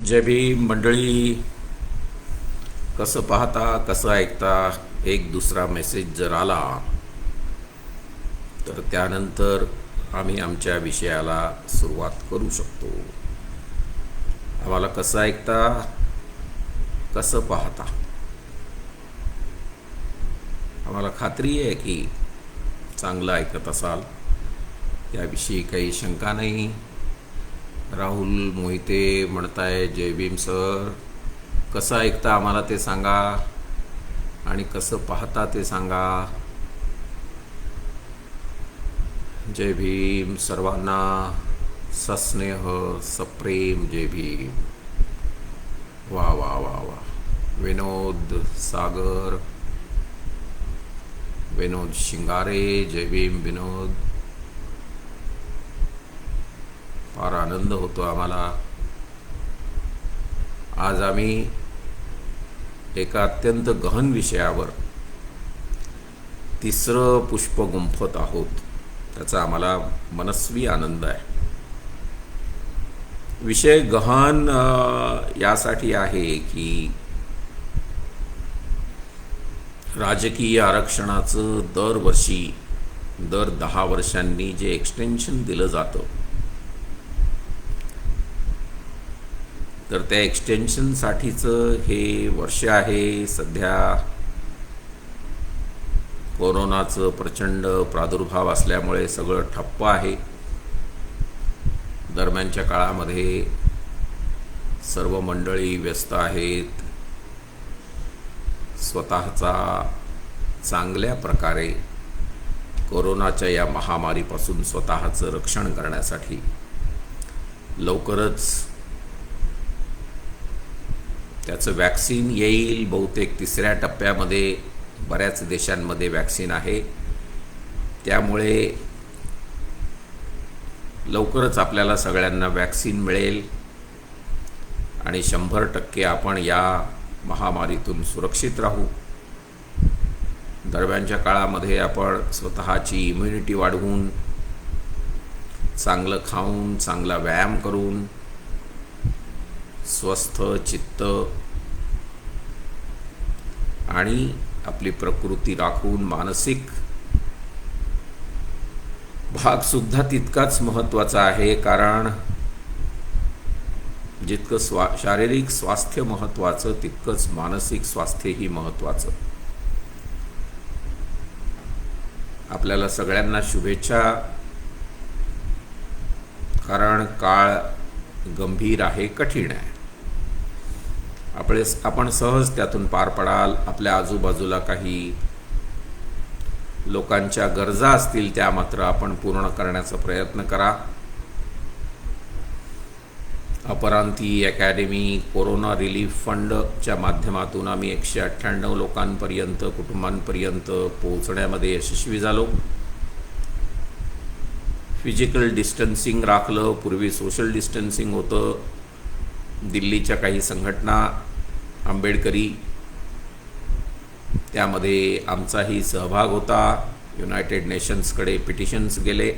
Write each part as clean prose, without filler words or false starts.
जय भीम मंडळी. कसं पाहता, कसं ऐकता, एक दुसरा मेसेज जर आला तर त्यानंतर आम्ही आमच्या विषयाला सुरुवात करू शकतो. आम्हाला कसं ऐकता, कसं पाहता, आम्हाला खात्री आहे की चांगलं ऐकत असाल, त्याविषयी काही शंका नाही. राहुल मोहिते म्हणताय, जय भीम सर, कसं ऐकता आम्हाला ते सांगा आणि कसं पाहता ते सांगा. जय भीम सर्वांना, सस्नेह सप्रेम जय भीम. वा वा वा वा. विनोद सागर, विनोद शिंगारे, जय भीम विनोद. फार आनंद होतो आम्हाला. आज आम्ही एका अत्यंत गहन विषयावर तिसरं पुष्प गुंफत आहोत. त्याचा आम्हाला मनस्वी आनंद आहे. विषय गहन यासाठी आहे की राजकीय आरक्षणाचं दरवर्षी दर 10 वर्षांनी जे एक्सटेन्शन दिलं जातं, तर त्या एक्सटेन्शनसाठीचं हे वर्ष आहे. सध्या कोरोनाचं प्रचंड प्रादुर्भाव असल्यामुळे सगळं ठप्प आहे. दरम्यानच्या काळामध्ये सर्व मंडळी व्यस्त आहेत स्वतःचा चांगल्या प्रकारे कोरोनाच्या या महामारीपासून स्वतःचं रक्षण करण्यासाठी. लवकरच त्याचं वॅक्सिन येईल. बहुतेक 3ऱ्या टप्प्यामध्ये बऱ्याच देशांमध्ये वॅक्सिन आहे. त्यामुळे लवकरच आपल्याला सगळ्यांना वॅक्सिन मिळेल आणि 100% आपण या महामारीतून सुरक्षित राहू. दरम्यानच्या काळामध्ये आपण स्वतःची इम्युनिटी वाढवून, चांगलं खाऊन, चांगला व्यायाम करून, स्वस्थ चित्त आणि आपली प्रकृती राखून मानसिक भाग सुद्धा तितकाच महत्त्वाचा आहे. कारण जितकं शारीरिक स्वास्थ्य महत्त्वाचं, तितकंच मानसिक स्वास्थ्यही महत्त्वाचं. आपल्याला सगळ्यांना शुभेच्छा. कारण काळ गंभीर आहे, कठीण आहे. आपण सहज त्यातून पार पडाल. आपल्या आजूबाजूला काही लोकांच्या गरजा असतील, त्या मात्र आपण पूर्ण करण्याचा प्रयत्न करा. अपरांती अकॅडमी कोरोना रिलीफ फंडच्या माध्यमातून आम्ही 198 लोकांपर्यंत, कुटुंबांपर्यंत पोहोचण्यामध्ये यशस्वी झालो. फिजिकल डिस्टन्सिंग राखलं. पूर्वी सोशल डिस्टन्सिंग होतं. दिल्लीच्या काही संघटना आंबेडकरी, त्यामध्ये आमचाही सहभाग होता. युनायटेड नेशन्सकडे पिटिशन्स गेले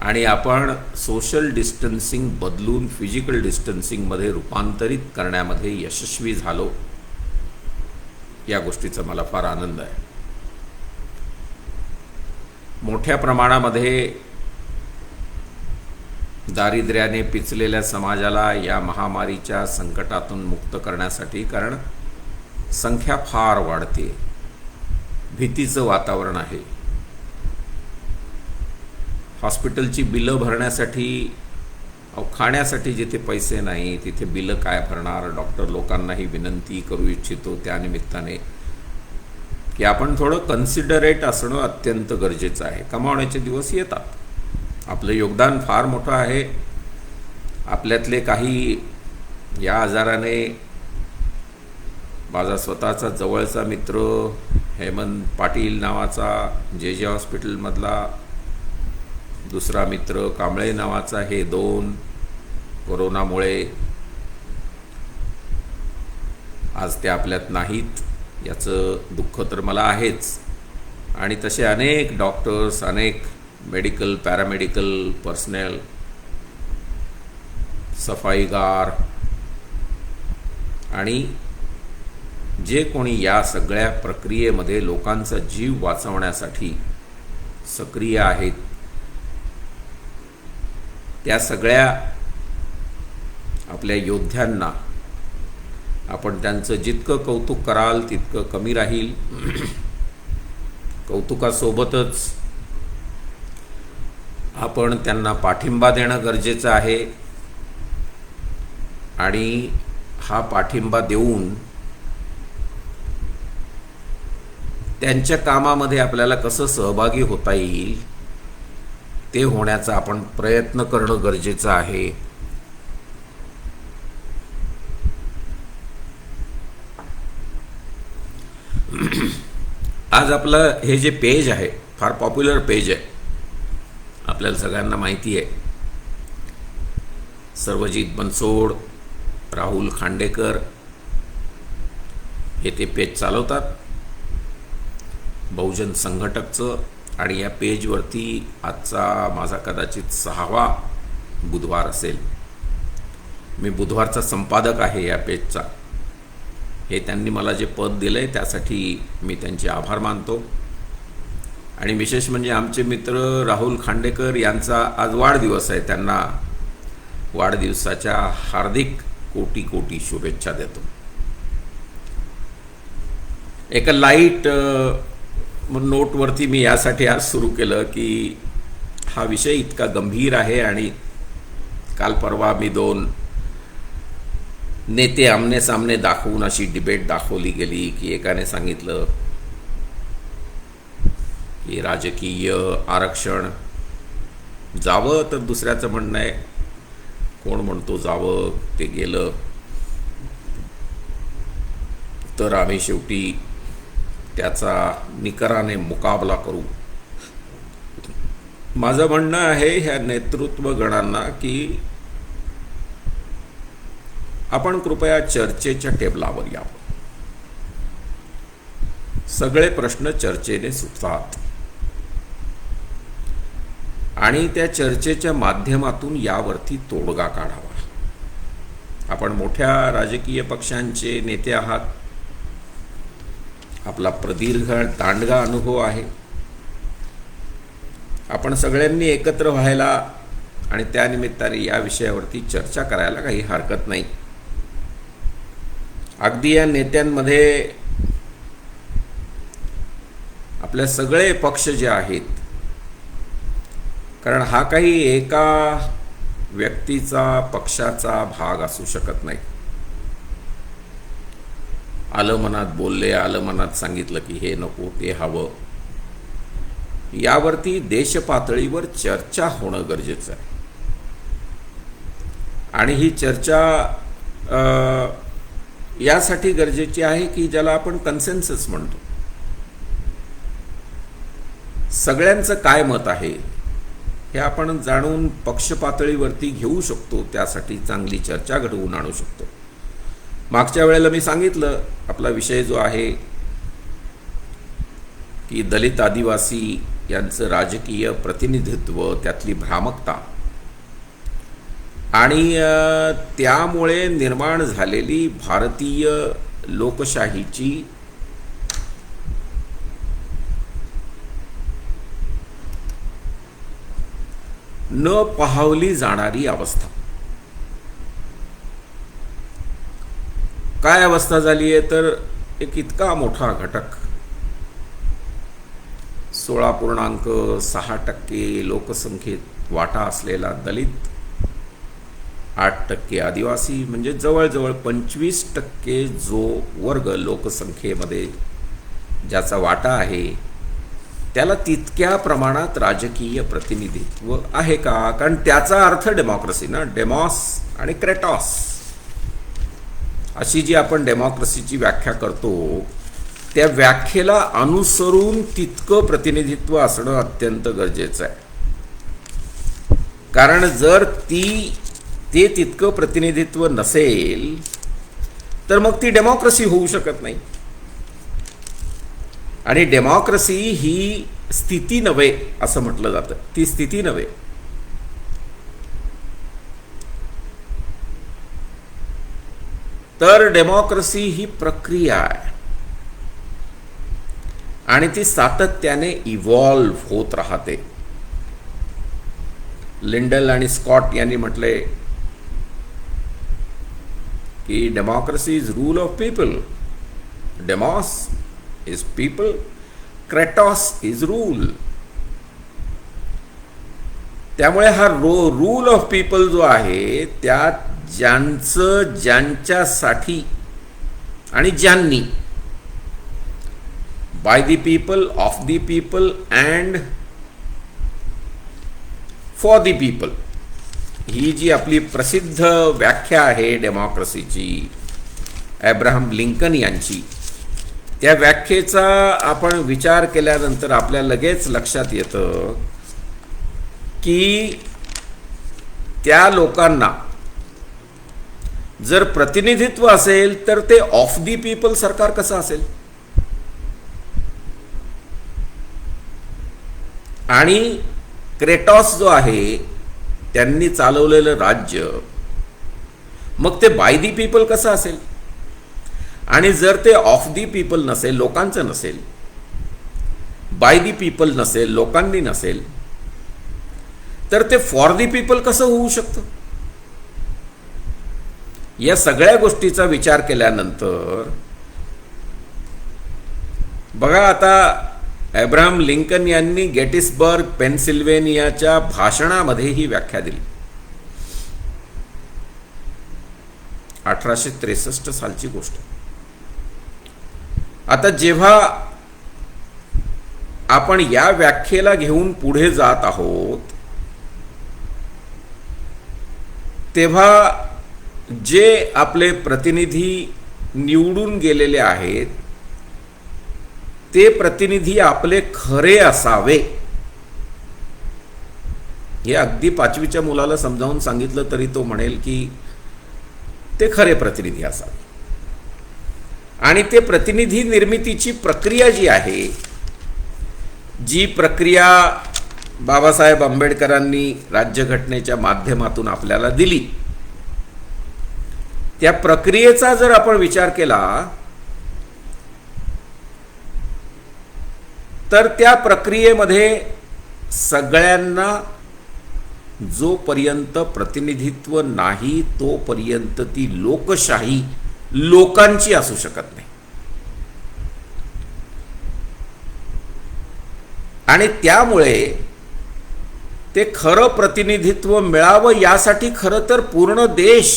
आणि आपण सोशल डिस्टन्सिंग बदलून फिजिकल डिस्टन्सिंगमध्ये रूपांतरित करण्यामध्ये यशस्वी झालो. या गोष्टीचा मला फार आनंद आहे. मोठ्या प्रमाणामध्ये दारिद्र्याने पिचलेल्या समाजाला या महामारीच्या संकटातून मुक्त करण्यासाठी, कारण संख्या फार वाढते, भीतीचं वातावरण आहे. हॉस्पिटलची बिलं भरण्यासाठी, खाण्यासाठी जिथे पैसे नाही तिथे बिलं काय भरणार. डॉक्टर लोकांनाही विनंती करू इच्छितो त्यानिमित्ताने की आपण थोडं कन्सिडरेट असणं अत्यंत गरजेचं आहे. कमावण्याचे दिवस येतात. आपलं योगदान फार मोठं आहे. आपल्यातले काही या आजाराने, माझा स्वतःचा जवळचा मित्र हेमंत पाटील नावाचा जे हॉस्पिटलमधला, दुसरा मित्र कांबळे नावाचा, हे 2 कोरोनामुळे आज ते आपल्यात नाहीत. याचं दुःख तर मला आहेच. आणि तसे अनेक डॉक्टर्स, अनेक मेडिकल, पॅरामेडिकल पर्सनल सफाईगार आणि जे कोणी या सगळ्या प्रक्रियेमध्ये लोकांचा जीव वाचवण्यासाठी सक्रिय आहेत, त्या सगळ्या आपल्या योद्ध्यांना आपण त्यांचं जितकं कौतुक कराल तितकं कमी राहील. कौतुकासोबतच आपण त्यांना पाठिंबा देणं गरजेचं आहे आणि हा पाठिंबा देऊन त्यांच्या कामामध्ये आपल्याला कसं सहभागी होता येईल ते होण्याचा आपण प्रयत्न करणं गरजेचं आहे. आज आपलं हे जे पेज आहे फार पॉप्युलर पेज आहे, आपल्याला सगळ्यांना माहिती आहे. सर्वजित बनसोड, राहुल खांडेकर हे ते पेज चालवतात, बहुजन संघटकचं. आणि या पेजवरती आजचा माझा कदाचित 6वा बुधवार असेल. मी बुधवारचा संपादक आहे या पेजचा. हे त्यांनी मला जे पद दिलं आहे त्यासाठी मी त्यांचे आभार मानतो. आणि विशेष म्हणजे आमचे मित्र राहुल खांडेकर यांचा आज वाढदिवस आहे. त्यांना वाढदिवसाच्या हार्दिक कोटी कोटी शुभेच्छा देतो. एका लाईट नोटवरती मी यासाठी आज सुरू केलं की हा विषय इतका गंभीर आहे आणि काल परवा मी 2 नेते आमने सामने दाखवून अशी डिबेट दाखवली गेली की एकाने सांगितलं की राजकीय आरक्षण जावं, तर दुसऱ्याचं म्हणणं आहे कोण म्हणतो जावं ते गेलं तर आम्ही शेवटी त्याचा निकराने मुकाबला करू. माझं म्हणणं आहे ह्या नेतृत्व गणांना की आपण कृपया चर्चेच्या टेबलावर यावं. सगळे प्रश्न चर्चेने सुटतात आणि त्या चर्चेच्या माध्यमातून यावरती तोडगा काढावा. आपण मोठ्या राजकीय पक्षांचे नेते आहात, आपला प्रदीर्घ दांडगा अनुभव आहे. आपण सगळ्यांनी एकत्र व्हायला आणि त्यानिमित्ताने या विषयावरती चर्चा करायला काही हरकत नाही. अगदी या नेत्यांमध्ये आपले सगळे पक्ष जे आहेत, कारण हा काही एका व्यक्तीचा पक्षाचा भाग असू शकत नाही. आलं मनात बोलले, आलं मनात सांगितलं की हे नको ते हवं, यावरती देशपातळीवर चर्चा होणं गरजेचं आहे. आणि ही चर्चा यासाठी गरजेची आहे की ज्याला आपण कन्सेन्सस म्हणतो. सगळ्यांचं काय मत आहे हे आपण जाणून पक्ष पातळीवरती घेऊ शकतो, त्यासाठी चांगली चर्चा घडवून आणू शकतो. मागच्या वेळेला मी सांगितलं आपला विषय जो आहे की दलित आदिवासी यांचं राजकीय प्रतिनिधित्व, त्यातली भ्रामकता आणि त्यामुळे निर्माण झालेली भारतीय लोकशाहीची न पाहवली जाणारी अवस्था. काय अवस्था झाली आहे तर एक इतका मोठा घटक 16.6% लोकसंख्येत वाटा असलेला दलित, 8% आदिवासी, म्हणजे जवळजवळ 25% जो वर्ग लोकसंख्येमध्ये ज्याचा वाटा आहे त्याला तितक्या प्रमाणात राजकीय प्रतिनिधित्व आहे का? कारण त्याचा अर्थ डेमोक्रेसी ना, डेमॉस आणि क्रेटॉस अशी जी आपण डेमोक्रेसीची व्याख्या करतो त्या व्याख्येला अनुसरून तितकं प्रतिनिधित्व असणं अत्यंत गरजेचं आहे. कारण जर ते तितकं प्रतिनिधित्व नसेल तर मग ती डेमोक्रेसी होऊ शकत नाही. आणि डेमोक्रेसी ही स्थिती नव्हे असं म्हटलं जातं, ती स्थिती नव्हे. तर डेमोक्रेसी ही प्रक्रिया आहे आणि ती सातत्याने इव्हॉल्व्ह होत राहते. लिंडल आणि स्कॉट यांनी म्हटले की democracy is rule of people, demos is people, kratos is rule. त्यामुळे हा रूल ऑफ पीपल जो आहे त्यात ज्यांचं, ज्यांच्यासाठी आणि ज्यांनी, by the people, of the people and for the people, ही जी आपली प्रसिद्ध व्याख्या आहे डेमोक्रेसीची अब्राहम लिंकन यांची, त्या व्याख्येचा आपण विचार केल्यानंतर आपल्या लगेच लक्षात येतं की त्या लोकांना जर प्रतिनिधित्व असेल तर ते ऑफ दी पीपल सरकार कसं असेल, आणि क्रेटॉस जो आहे त्यांनी चालवलेलं राज्य मग ते बाय दी पीपल कसं असेल, आणि जर ते ऑफ दी पीपल नसेल, लोकांचं नसेल, बाय दी पीपल नसेल, लोकांनी नसेल, तर ते फॉर दी पीपल कसं होऊ शकतं. या सगळ्या गोष्टीचा विचार केल्यानंतर बघा, आता अब्राहम लिंकन यांनी गेटिसबर्ग पेनसिल्व्हेनियाच्या भाषणामध्ये ही व्याख्या दिली. 1863 सालची गोष्ट. आता जेव्हा आपण या व्याख्येला घेऊन पुढे जात आहोत तेव्हा जे आपले प्रतिनिधी निवडून गेलेले आहेत ते प्रतिनिधी आपले खरे असावे. हे अगदी 5वीच्या मुलाला समजावून सांगितलं तरी तो म्हणेल की ते खरे प्रतिनिधी असावे. आणि ते प्रतिनिधी निर्मितीची प्रक्रिया जी आहे, जी प्रक्रिया बाबासाहेब आंबेडकरांनी राज्यघटनेच्या माध्यमातून आपल्याला दिली, त्या प्रक्रियेचा जर आपण विचार केला तर त्या प्रक्रियेमध्ये सगळ्यांना जोपर्यंत प्रतिनिधित्व नाही तोपर्यंत ती लोकशाही लोकांची असू शकत नाही. आणि त्यामुळे ते खरं प्रतिनिधित्व मिळावं यासाठी खरं तर पूर्ण देश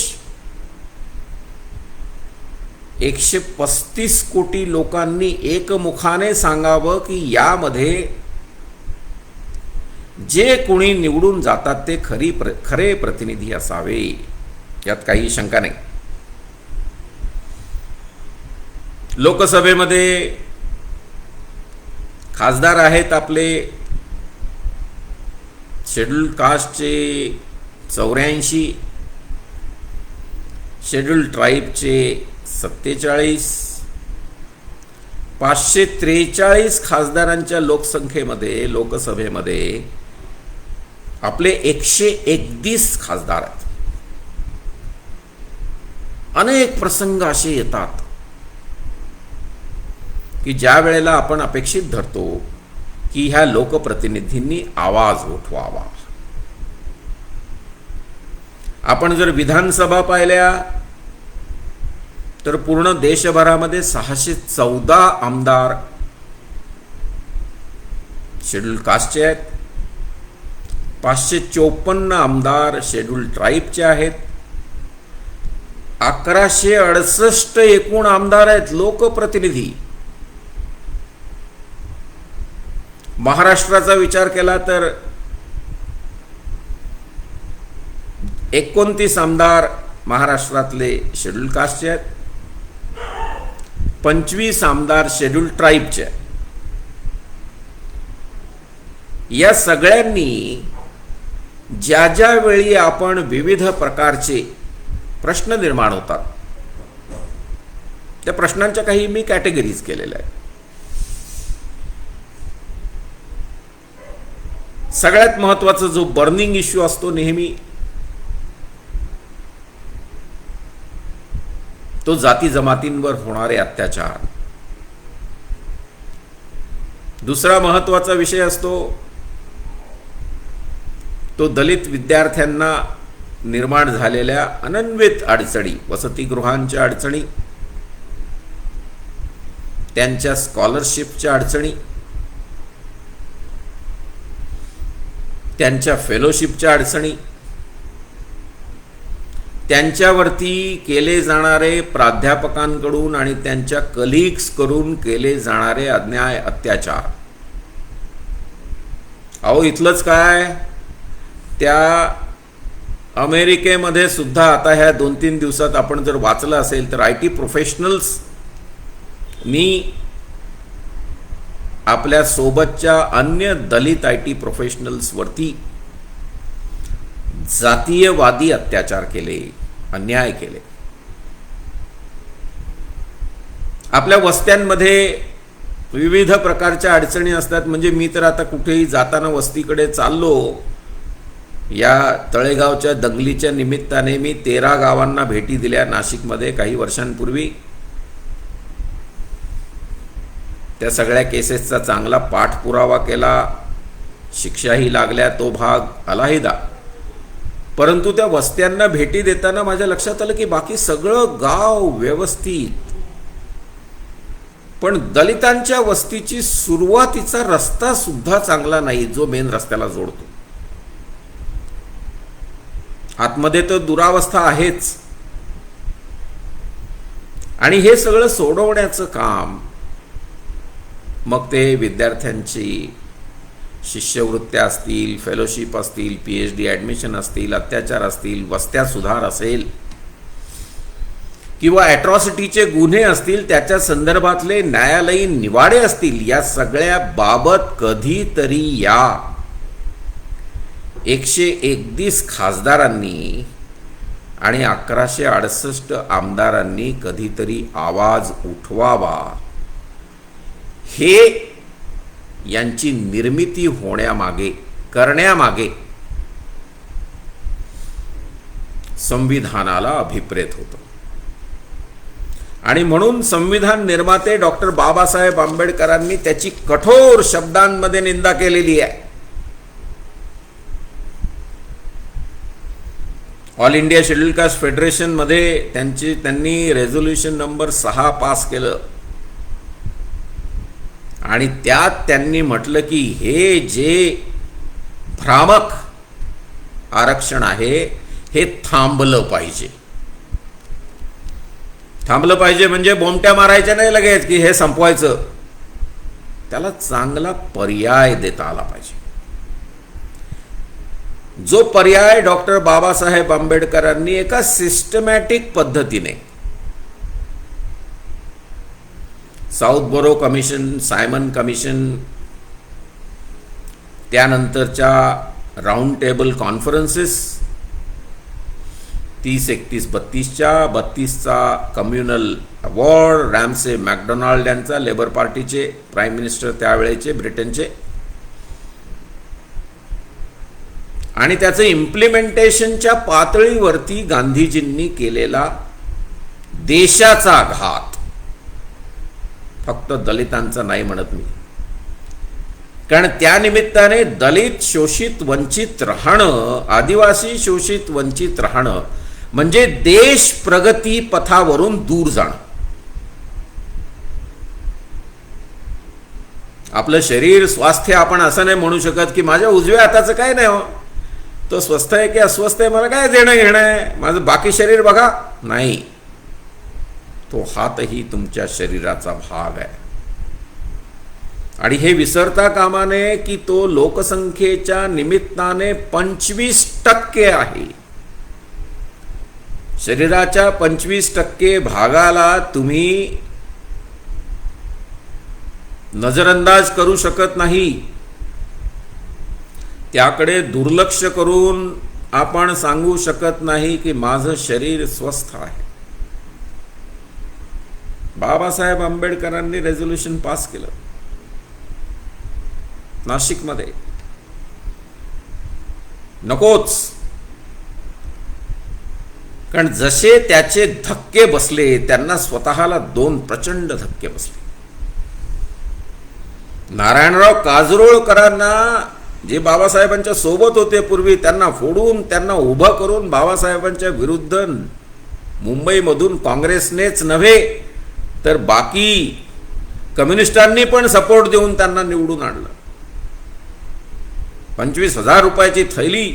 135 कोटी लोकांनी एकमुखाने सांगावं की यामध्ये जे कोणी निवडून जातात ते खरे प्रतिनिधी असावे, यात काही शंका नाही. लोकसभेमध्ये खासदार आहेत आपले शेड्यूल्ड कास्टचे 84, शेड्यूल्ड ट्राईबचे 47, 543 खासदारांच्या लोकसंख्येमध्ये लोकसभेमध्ये आपले 131 खासदार आहेत. अनेक प्रसंग असे येतात की ज्या वेळेला आपण अपेक्षित धरतो की ह्या लोकप्रतिनिधींनी आवाज उठवावा. आपण जर विधानसभा पाहिल्या तर पूर्ण देशभरामध्ये 614 आमदार शेड्यूल्ड कास्टचे आहेत, 554 आमदार शेड्यूल्ड ट्राईबचे आहेत, 1168 एकूण आमदार आहेत लोकप्रतिनिधी. महाराष्ट्राचा विचार केला तर 29 आमदार महाराष्ट्रातले शेड्यूल्ड कास्टचे आहेत, 25 आमदार शेड्यूल्ड ट्राईबचे आहेत. या सगळ्यांनी ज्या ज्या वेळी आपण विविध प्रकारचे प्रश्न निर्माण होतात त्या प्रश्नांच्या काही मी कॅटेगरीज केलेल्या आहेत. सगळ्यात महत्त्वाचा जो बर्निंग इश्यू असतो नेहमी तो जाती जमातींवर होणारे अत्याचार. दुसरा महत्त्वाचा विषय असतो तो दलित विद्यार्थ्यांना निर्माण झालेल्या अनन्वित अडचणी, वसतिगृहांच्या अडचणी, त्यांच्या स्कॉलरशिपच्या अडचणी, त्यांच्या फेलोशिपच्या अडचणी, त्यांच्यावरती केले जाणारे प्राध्यापकांकडून आणि त्यांच्या कलिग्सकडून केले जाणारे अन्याय, अत्याचार. अहो इथलंच काय, त्या अमेरिकेमध्ये सुद्धा आता ह्या 2-3 दिवसात आपण जर वाचलं असेल तर IT प्रोफेशनल्सनी आपल्या सोबतच्या अन्य दलित IT प्रोफेशनल्सवरती जातीयवादी अत्याचार केले, अन्याय केले. आपल्या वस्त्यांमध्ये विविध प्रकारच्या अडचणी असतात. म्हणजे मी तर आता कुठेही जाताना वस्तीकडे चाललो, या तळेगावच्या दंगलीच्या निमित्ताने मी 13 गावांना भेटी दिल्या नाशिकमध्ये काही वर्षांपूर्वी. त्या सगळ्या केसेसचा चांगला पाठपुरावा केला, शिक्षाही लागल्या, तो भाग अलहिदा. परंतु त्या वस्त्यांना भेटी देताना माझ्या लक्षात आलं की बाकी सगळं गाव व्यवस्थित, पण दलितांच्या वस्तीची सुरुवातीचा रस्ता सुद्धा चांगला नाही, जो मेन रस्त्याला जोडतो. आतमध्ये तर दुरावस्था आहेच. आणि हे सगळं सोडवण्याचं काम, मग ते विद्यार्थ्यांची शिष्यवृत्त्या असतील, फेलोशिप असतील, PhD ॲडमिशन असतील, अत्याचार असतील, वस्त्या सुधार असेल, किंवा ॲट्रॉसिटीचे गुन्हे असतील, त्याच्या संदर्भातले न्यायालयीन निवाडे असतील, या सगळ्या बाबत कधीतरी या 131 खासदारांनी आणि 1168 आमदारांनी कधीतरी आवाज उठवावा. हे यांची निर्मिती होण्यामागे, करण्यामागे संविधानाला अभिप्रेत होतं. आणि म्हणून संविधान निर्माते डॉक्टर बाबासाहेब आंबेडकरांनी त्याची कठोर शब्दांमध्ये निंदा केलेली आहे. ऑल इंडिया शेड्यूल कास्ट फेडरेशनमध्ये त्यांनी रेझोल्युशन नंबर 6 पास केलं आणि त्यात त्यांनी म्हटलं की हे जे भ्रामक आरक्षण आहे हे थांबलं पाहिजे. थांबलं पाहिजे म्हणजे बोमट्या मारायच्या नाही लगेच की हे संपवायचं, त्याला चांगला पर्याय देता आला पाहिजे. जो पर्याय डॉक्टर बाबासाहेब आंबेडकरांनी एका सिस्टमॅटिक पद्धतीने Southborough commission, Simon commission, त्यानंतरच्या राऊंड टेबल कॉन्फरन्सेस, 30-31-32च्या 32चा कम्युनल अवॉर्ड, रॅमसे मॅकडोनाल्ड यांचा, लेबर पार्टीचे प्राईम मिनिस्टर त्यावेळेचे ब्रिटनचे, आणि त्याचं इम्प्लिमेंटेशनच्या पातळीवरती गांधीजींनी केलेला देशाचा घात. फक्त दलितांचा नाही म्हणत मी, कारण त्या निमित्ताने दलित शोषित वंचित राहणं, आदिवासी शोषित वंचित राहणं म्हणजे देश प्रगती पथावरून दूर जाणं. आपलं शरीर स्वास्थ्य आपण असं नाही म्हणू शकत की माझ्या उजव्या हाताचं काय नाही हो, तो स्वस्थ आहे की अस्वस्थ आहे मला काय देणं घेणं आहे, माझं बाकी शरीर बघा. नाही, तो हातही तुमच्या शरीराचा भाग आहे. आणि हे विसरता कामा नये की तो लोकसंख्येच्या निमित्ताने 25% आहे. शरीराच्या 25% भागाला तुम्ही नजरअंदाज करू शकत नाही. त्याकडे दुर्लक्ष करून आपण सांगू शकत नाही की माझं शरीर स्वस्थ आहे. बाबासाहेब आंबेडकरांनी रेझोल्युशन पास केलं नाशिकमध्ये. नकोच, कारण जसे त्याचे धक्के बसले, त्यांना स्वतःला 2 प्रचंड धक्के बसले. नारायणराव काजरोळकरांना, जे बाबासाहेबांच्या सोबत होते पूर्वी, त्यांना फोडून, त्यांना उभं करून बाबासाहेबांच्या विरुद्ध मुंबईमधून काँग्रेसनेच नव्हे तर बाकी कम्युनिस्टांनी पण सपोर्ट देऊन त्यांना निवडून आणलं. 25,000 रुपयाची थैली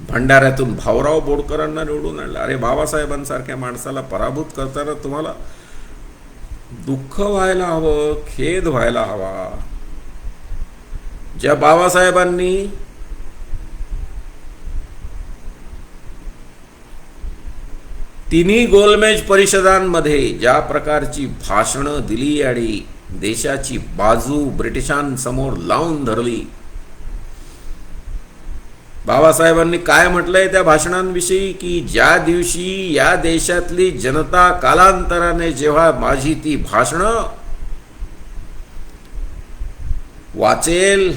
भंडाऱ्यातून भाऊराव बोडकरांना निवडून आणलं. अरे, बाबासाहेबांसारख्या माणसाला पराभूत करताना तुम्हाला दुःख व्हायला हवं, खेद व्हायला हवा. ज्या बाबासाहेबांनी तिन्ही गोलमेज परिषदांमध्ये ज्या प्रकारची भाषणं दिली आणि देशाची बाजू ब्रिटिशांसमोर लावून धरली, बाबासाहेबांनी काय म्हटलंय त्या भाषणांविषयी की ज्या दिवशी या देशातली जनता कालांतराने जेव्हा माझी ती भाषणं वाचेल,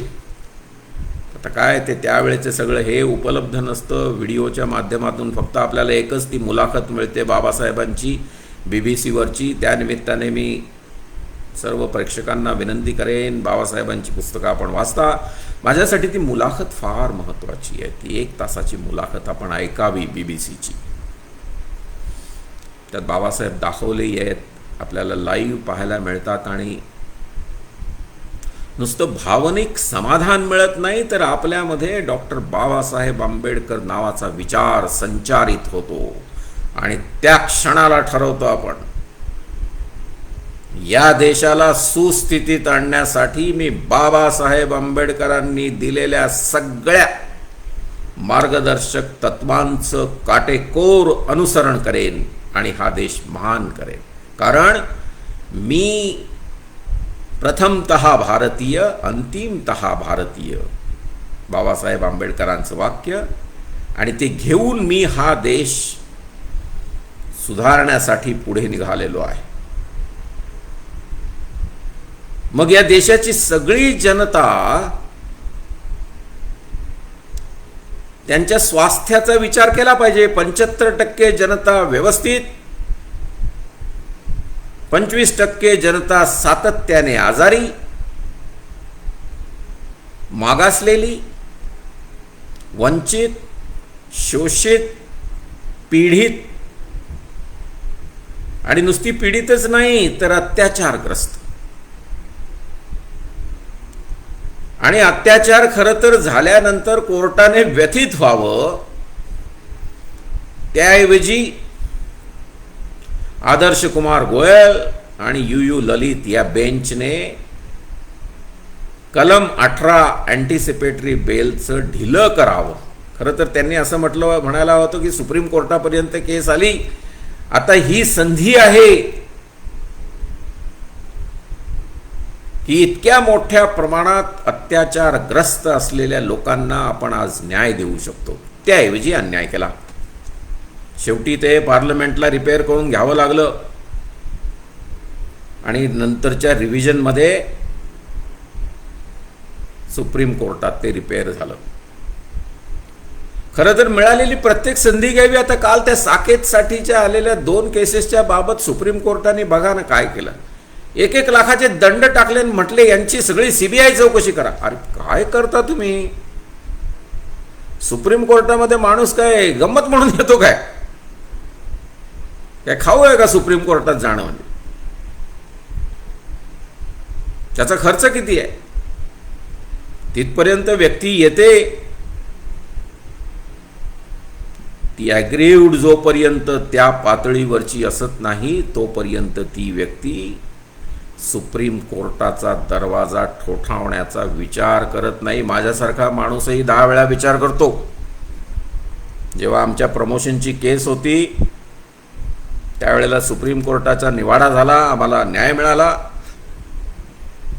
आता काय ते त्यावेळेचे सगळं हे उपलब्ध नसतं. व्हिडिओच्या माध्यमातून फक्त आपल्याला एकच ती मुलाखत मिळते बाबासाहेबांची BBC-वरची. त्यानिमित्ताने मी सर्व प्रेक्षकांना विनंती करेन, बाबासाहेबांची पुस्तकं आपण वाचता. माझ्यासाठी ती मुलाखत फार महत्त्वाची आहे. ती 1 तासाची मुलाखत आपण ऐकावी BBC-ची. त्यात बाबासाहेब दाखवलेही आहेत, आपल्याला लाईव्ह पाहायला मिळतात आणि नुसतं भावनिक समाधान मिळत नाही, तर आपल्यामध्ये डॉक्टर बाबासाहेब आंबेडकर नावाचा विचार संचारित होतो आणि त्या क्षणाला ठरवतो आपण, या देशाला सुस्थितीत आणण्यासाठी मी बाबासाहेब आंबेडकरांनी दिलेल्या सगळ्या मार्गदर्शक तत्वांचं काटेकोर अनुसरण करेन आणि हा देश महान करेन. कारण मी प्रथमतः भारतीय, अंतिमतः भारतीय, बाबासाहेब आंबेडकरांचं वाक्य, आणि ते घेऊन मी हा देश सुधारण्यासाठी पुढे निघालेलो आहे. मग या देशाची सगळी जनता त्यांच्या स्वास्थ्याचा विचार केला पाहिजे. 75% जनता व्यवस्थित, 25% जनता सातत्याने आजारी, मागासलेली, वंचित, शोषित, पीडित, आणि नुसती पीडितच नाही तर अत्याचारग्रस्त. आणि अत्याचार खरं तर झाल्यानंतर कोर्टाने व्यथित व्हावं, त्याऐवजी आदर्श कुमार गोयल आणि यू ललित या बेंचने कलम 18 अँटिसिपेटरी बेलचं ढिलं करावं. खरं तर त्यांनी असं म्हणायला होतं की सुप्रीम कोर्टापर्यंत केस आली, आता ही संधी आहे की इतक्या मोठ्या प्रमाणात अत्याचारग्रस्त असलेल्या लोकांना आपण आज न्याय देऊ शकतो. त्याऐवजी अन्याय केला. शेवटी ते पार्लमेंटला रिपेअर करून घ्यावं लागलं आणि नंतरच्या रिव्हिजनमध्ये सुप्रीम कोर्टात ते रिपेअर झालं. खरं तर मिळालेली प्रत्येक संधी घ्यावी. आता काल त्या साकेतसाठीच्या आलेल्या 2 केसेसच्या बाबत सुप्रीम कोर्टाने बघा ना काय केलं. 1-1 लाखाचे दंड टाकले आणि म्हटले यांची सगळी CBI चौकशी करा. अरे काय करता तुम्ही? सुप्रीम कोर्टामध्ये माणूस काय गंमत म्हणून येतो काय? काय खाऊ आहे का सुप्रीम कोर्टात जाणं? म्हणजे त्याचा खर्च किती आहे? तिथपर्यंत व्यक्ती येते, ती ॲग्रीव्ड जोपर्यंत त्या पातळीवरची असत नाही तोपर्यंत ती व्यक्ती सुप्रीम कोर्टाचा दरवाजा ठोठावण्याचा विचार करत नाही. माझ्यासारखा माणूसही 10 वेळा विचार करतो. जेव्हा आमच्या प्रमोशनची केस होती त्यावेळेला सुप्रीम कोर्टाचा निवाडा झाला, आम्हाला न्याय मिळाला,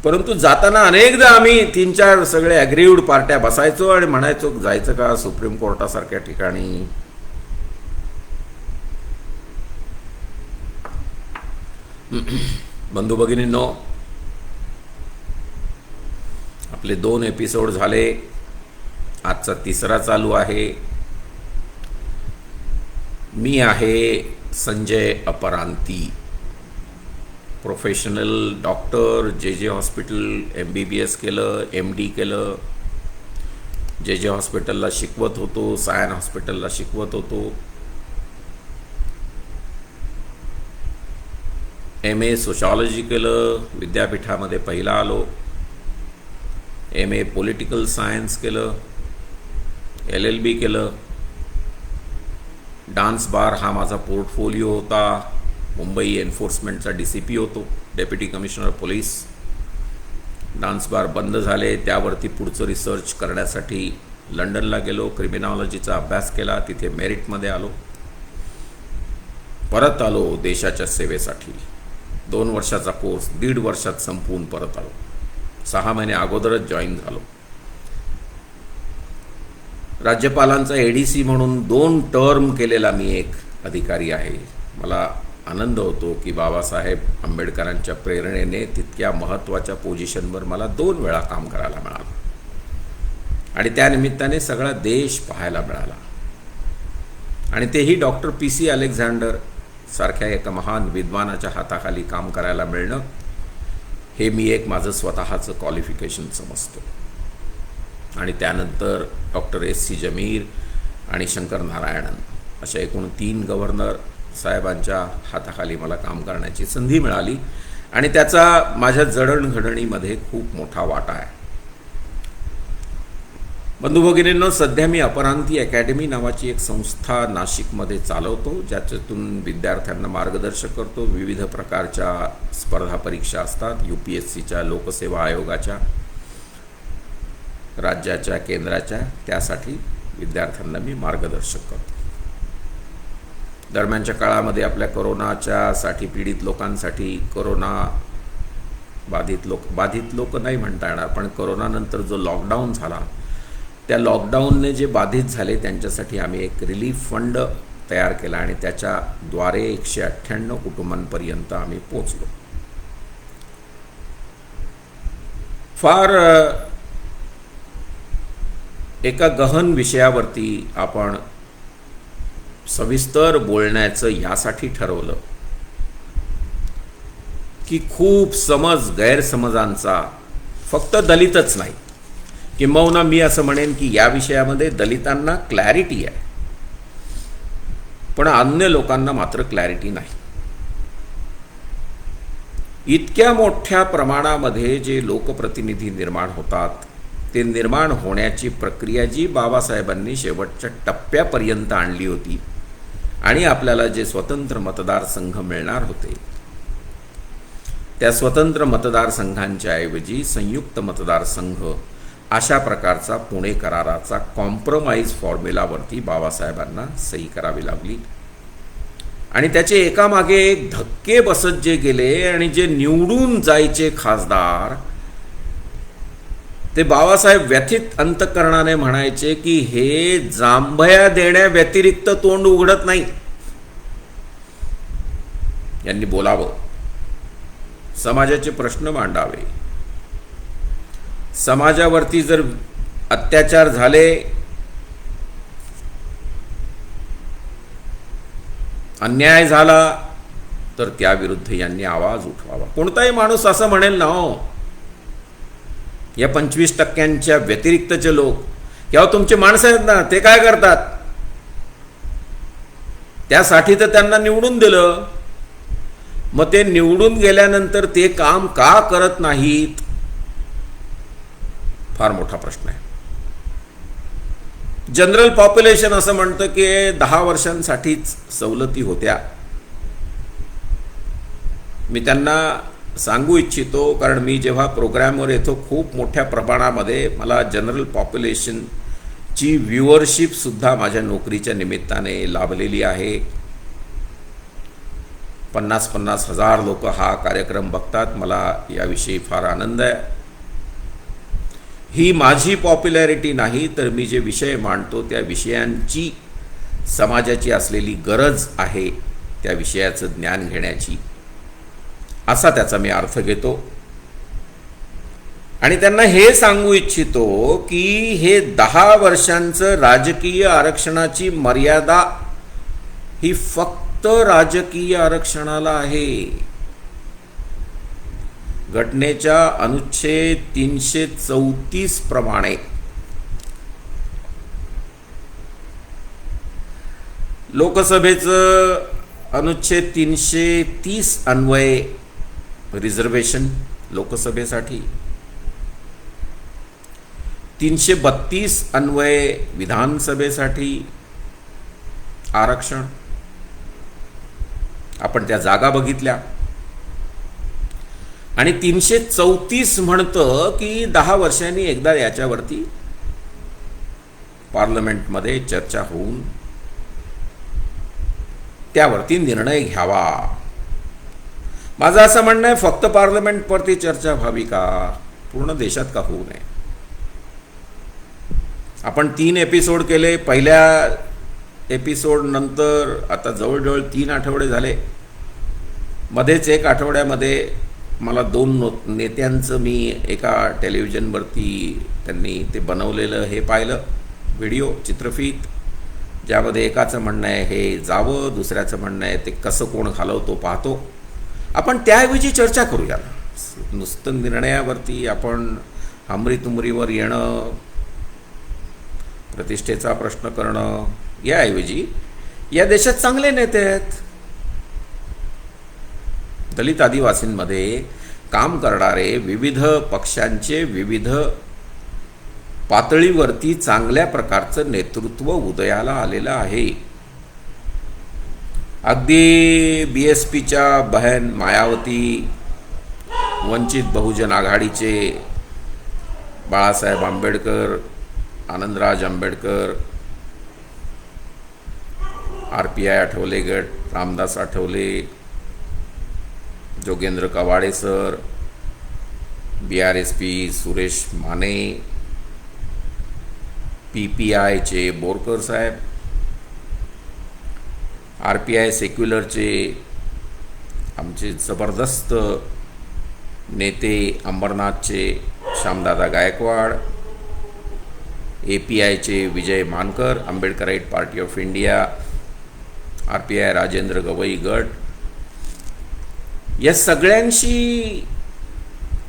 परंतु जाताना अनेकदा आम्ही 3-4 सगळे ॲग्रीव्ड पार्ट्या बसायचो आणि म्हणायचो जायचं का सुप्रीम कोर्टासारख्या ठिकाणी? बंधू भगिनींनो, आपले 2 एपिसोड झाले. आजचा तिसरा चालू आहे. मी आहे संजय अपरांती, प्रोफेशनल डॉक्टर. जे हॉस्पिटल MBBS केलं, MD केलं. जे हॉस्पिटलला शिकवत होतो, सायन हॉस्पिटलला शिकवत होतो. MA सोशॉलॉजी केलं, विद्यापीठामध्ये पहिला आलो. MA पॉलिटिकल सायन्स केलं, LLB केलं. डान्स बार हा माझा पोर्टफोलिओ होता. मुंबई एन्फोर्समेंटचा DCP होतो, deputy commissioner police. Dance bar बंद झाले, त्यावरती पुढचं रिसर्च करण्यासाठी लंडनला गेलो. क्रिमिनॉलॉजीचा अभ्यास केला, तिथे मेरिटमध्ये आलो. परत आलो देशाच्या सेवेसाठी. 2 वर्षाचा कोर्स 1.5 वर्षात संपवून परत आलो. 6 महिने अगोदरच जॉईन झालो. राज्यपालांचा ADC म्हणून 2 टर्म केलेला मी एक अधिकारी आहे. मला आनंद होतो की बाबासाहेब आंबेडकरांच्या प्रेरणेने तितक्या महत्त्वाच्या पोझिशनवर मला 2 वेळा काम करायला मिळालं आणि त्यानिमित्ताने सगळा देश पाहायला मिळाला. आणि तेही डॉक्टर PC अलेक्झांडर सारख्या एका महान विद्वानाच्या हाताखाली काम करायला मिळणं हे मी एक माझं स्वतःचं क्वालिफिकेशन समजतो. आणि त्यानंतर डॉक्टर SC जमीर आणि शंकर नारायणन अशा एकूण 3 गव्हर्नर साहेबांच्या हाताखाली मला काम करण्याची संधी मिळाली आणि त्याचा माझ्या जडणघडणीमध्ये खूप मोठा वाटा आहे. बंधुभगिनींनो, सध्या मी अपरांती अकॅडमी नावाची एक संस्था नाशिकमध्ये चालवतो, ज्याच्यातून विद्यार्थ्यांना मार्गदर्शन करतो. विविध प्रकारच्या स्पर्धा परीक्षा असतात, UPSCच्या, लोकसेवा आयोगाच्या, राज्याच्या, केंद्राच्या. त्यासाठी विद्यार्थ्यांना मी मार्गदर्शक करतो. दरम्यानच्या काळामध्ये आपल्या कोरोनाच्यासाठी पीडित लोकांसाठी, कोरोना बाधित लोक नाही म्हणता येणार, पण कोरोनानंतर जो लॉकडाऊन झाला, त्या लॉकडाऊनने जे बाधित झाले त्यांच्यासाठी आम्ही एक रिलीफ फंड तयार केला आणि त्याच्याद्वारे 198 कुटुंबांपर्यंत आम्ही पोचलो. फार एका गहन विषयावरती आपण सविस्तर बोलण्याचं यासाठी ठरवलं की खूप गैरसमजांचा फक्त दलितच नाही, किंबहुना मी असं म्हणेन की या विषयामध्ये दलितांना क्लॅरिटी आहे, पण अन्य लोकांना मात्र क्लॅरिटी नाही. इतक्या मोठ्या प्रमाणामध्ये जे लोकप्रतिनिधी निर्माण होतात, ते निर्माण होण्याची प्रक्रिया जी बाबासाहेबांनी शेवटच्या टप्प्यापर्यंत आणली होती आणि आपल्याला जे स्वतंत्र मतदारसंघ मिळणार होते, त्या स्वतंत्र मतदारसंघांच्या ऐवजी संयुक्त मतदारसंघ अशा प्रकारचा पुणे कराराचा कॉम्प्रोमाइज फॉर्म्युलावरती बाबासाहेबांना सही करावी लागली. आणि त्याचे एकामागे एक धक्के बसत जे गेले आणि जे निवडून जायचे खासदार, ते बाबासाहेब व्यथित अंतःकरणाने म्हणायचे की हे जांभया देण्या व्यतिरिक्त तोंड उघडत नाही. यांनी बोलावं, समाजाचे प्रश्न मांडावे. समाजावरती जर अत्याचार झाले, अन्याय झाला, तर त्याविरुद्ध यांनी आवाज उठवावा. कोणताही माणूस असं म्हणेल ना, हो या 25% व्यतिरिक्तचे लोक किंवा तुमचे माणसं आहेत ना, ते काय करतात, त्यासाठी तर त्यांना निवडून दिलं, मग ते निवडून गेल्यानंतर ते काम का करत नाहीत, फार मोठा प्रश्न आहे. जनरल पॉप्युलेशन असं म्हणतं की 10 वर्षांसाठीच सवलती होत्या. मी त्यांना सांगू इच्छितो, कारण मी जेव्हा प्रोग्रॅमवर येतो खूप मोठ्या प्रमाणामध्ये मला जनरल पॉप्युलेशनची व्ह्युअरशिपसुद्धा माझ्या नोकरीच्या निमित्ताने लाभलेली आहे. 50-50 हजार लोक हा कार्यक्रम बघतात. मला याविषयी फार आनंद आहे. ही माझी पॉप्युलॅरिटी नाही, तर मी जे विषय मांडतो त्या विषयांची समाजाची असलेली गरज आहे, त्या विषयाचं ज्ञान घेण्याची, असा त्याचा मी अर्थ घेतो. आणि त्यांना हे सांगू इच्छितो की हे 10 वर्षांचं राजकीय आरक्षणाची मर्यादा ही फक्त राजकीय आरक्षणाला आहे. घटनेच्या अनुच्छेद 334 प्रमाणे लोकसभेचं अनुच्छेद 330 अन्वये रिझर्वेशन लोकसभेसाठी, 332 अन्वये विधानसभेसाठी आरक्षण. आपण त्या जागा बघितल्या. आणि 334 म्हणतं की 10 वर्षांनी एकदा याच्यावरती पार्लमेंटमध्ये चर्चा होऊन त्यावरती निर्णय घ्यावा. माझं असं म्हणणं आहे, फक्त पार्लमेंटवरती चर्चा व्हावी का, पूर्ण देशात का होऊ नये. आपण 3 एपिसोड केले. पहिल्या एपिसोड नंतर आता जवळजवळ 3 आठवडे झाले. मध्येच 1 आठवड्यामध्ये मला 2 नेत्यांचं मी एका टेलिव्हिजनवरती त्यांनी ते बनवलेलं हे पाहिलं, व्हिडिओ चित्रफीत, ज्यामध्ये एकाचं म्हणणं आहे हे जावं, दुसऱ्याचं म्हणणं आहे ते कसं कोण घालवतो पाहतो. आपण त्याऐवजी चर्चा करूया. नुसतं निर्णयावरती आपण हमरीतुमरीवर येणं, प्रतिष्ठेचा प्रश्न करणं याऐवजी या देशात चांगले नेते आहेत. दलित आदिवासींमध्ये काम करणारे विविध पक्षांचे विविध पातळीवरती चांगल्या प्रकारचं नेतृत्व उदयाला आलेलं आहे. अगदी BSPच्या बहन मायावती, वंचित बहुजन आघाडीचे बाळासाहेब आंबेडकर, आनंदराज आंबेडकर, RPI आठवले गट, रामदास आठवले, जोगेंद्र कवाडे सर, BRSP सुरेश माने, PPIचे बोरकर साहेब, RPI सेक्युलरचे आमचे जबरदस्त नेते अंबरनाथचे श्यामदादा गायकवाड, APIचे Vijay Mankar, Ambedkarite party of India, RPI Rajendra Gavai गट, या सगळ्यांशी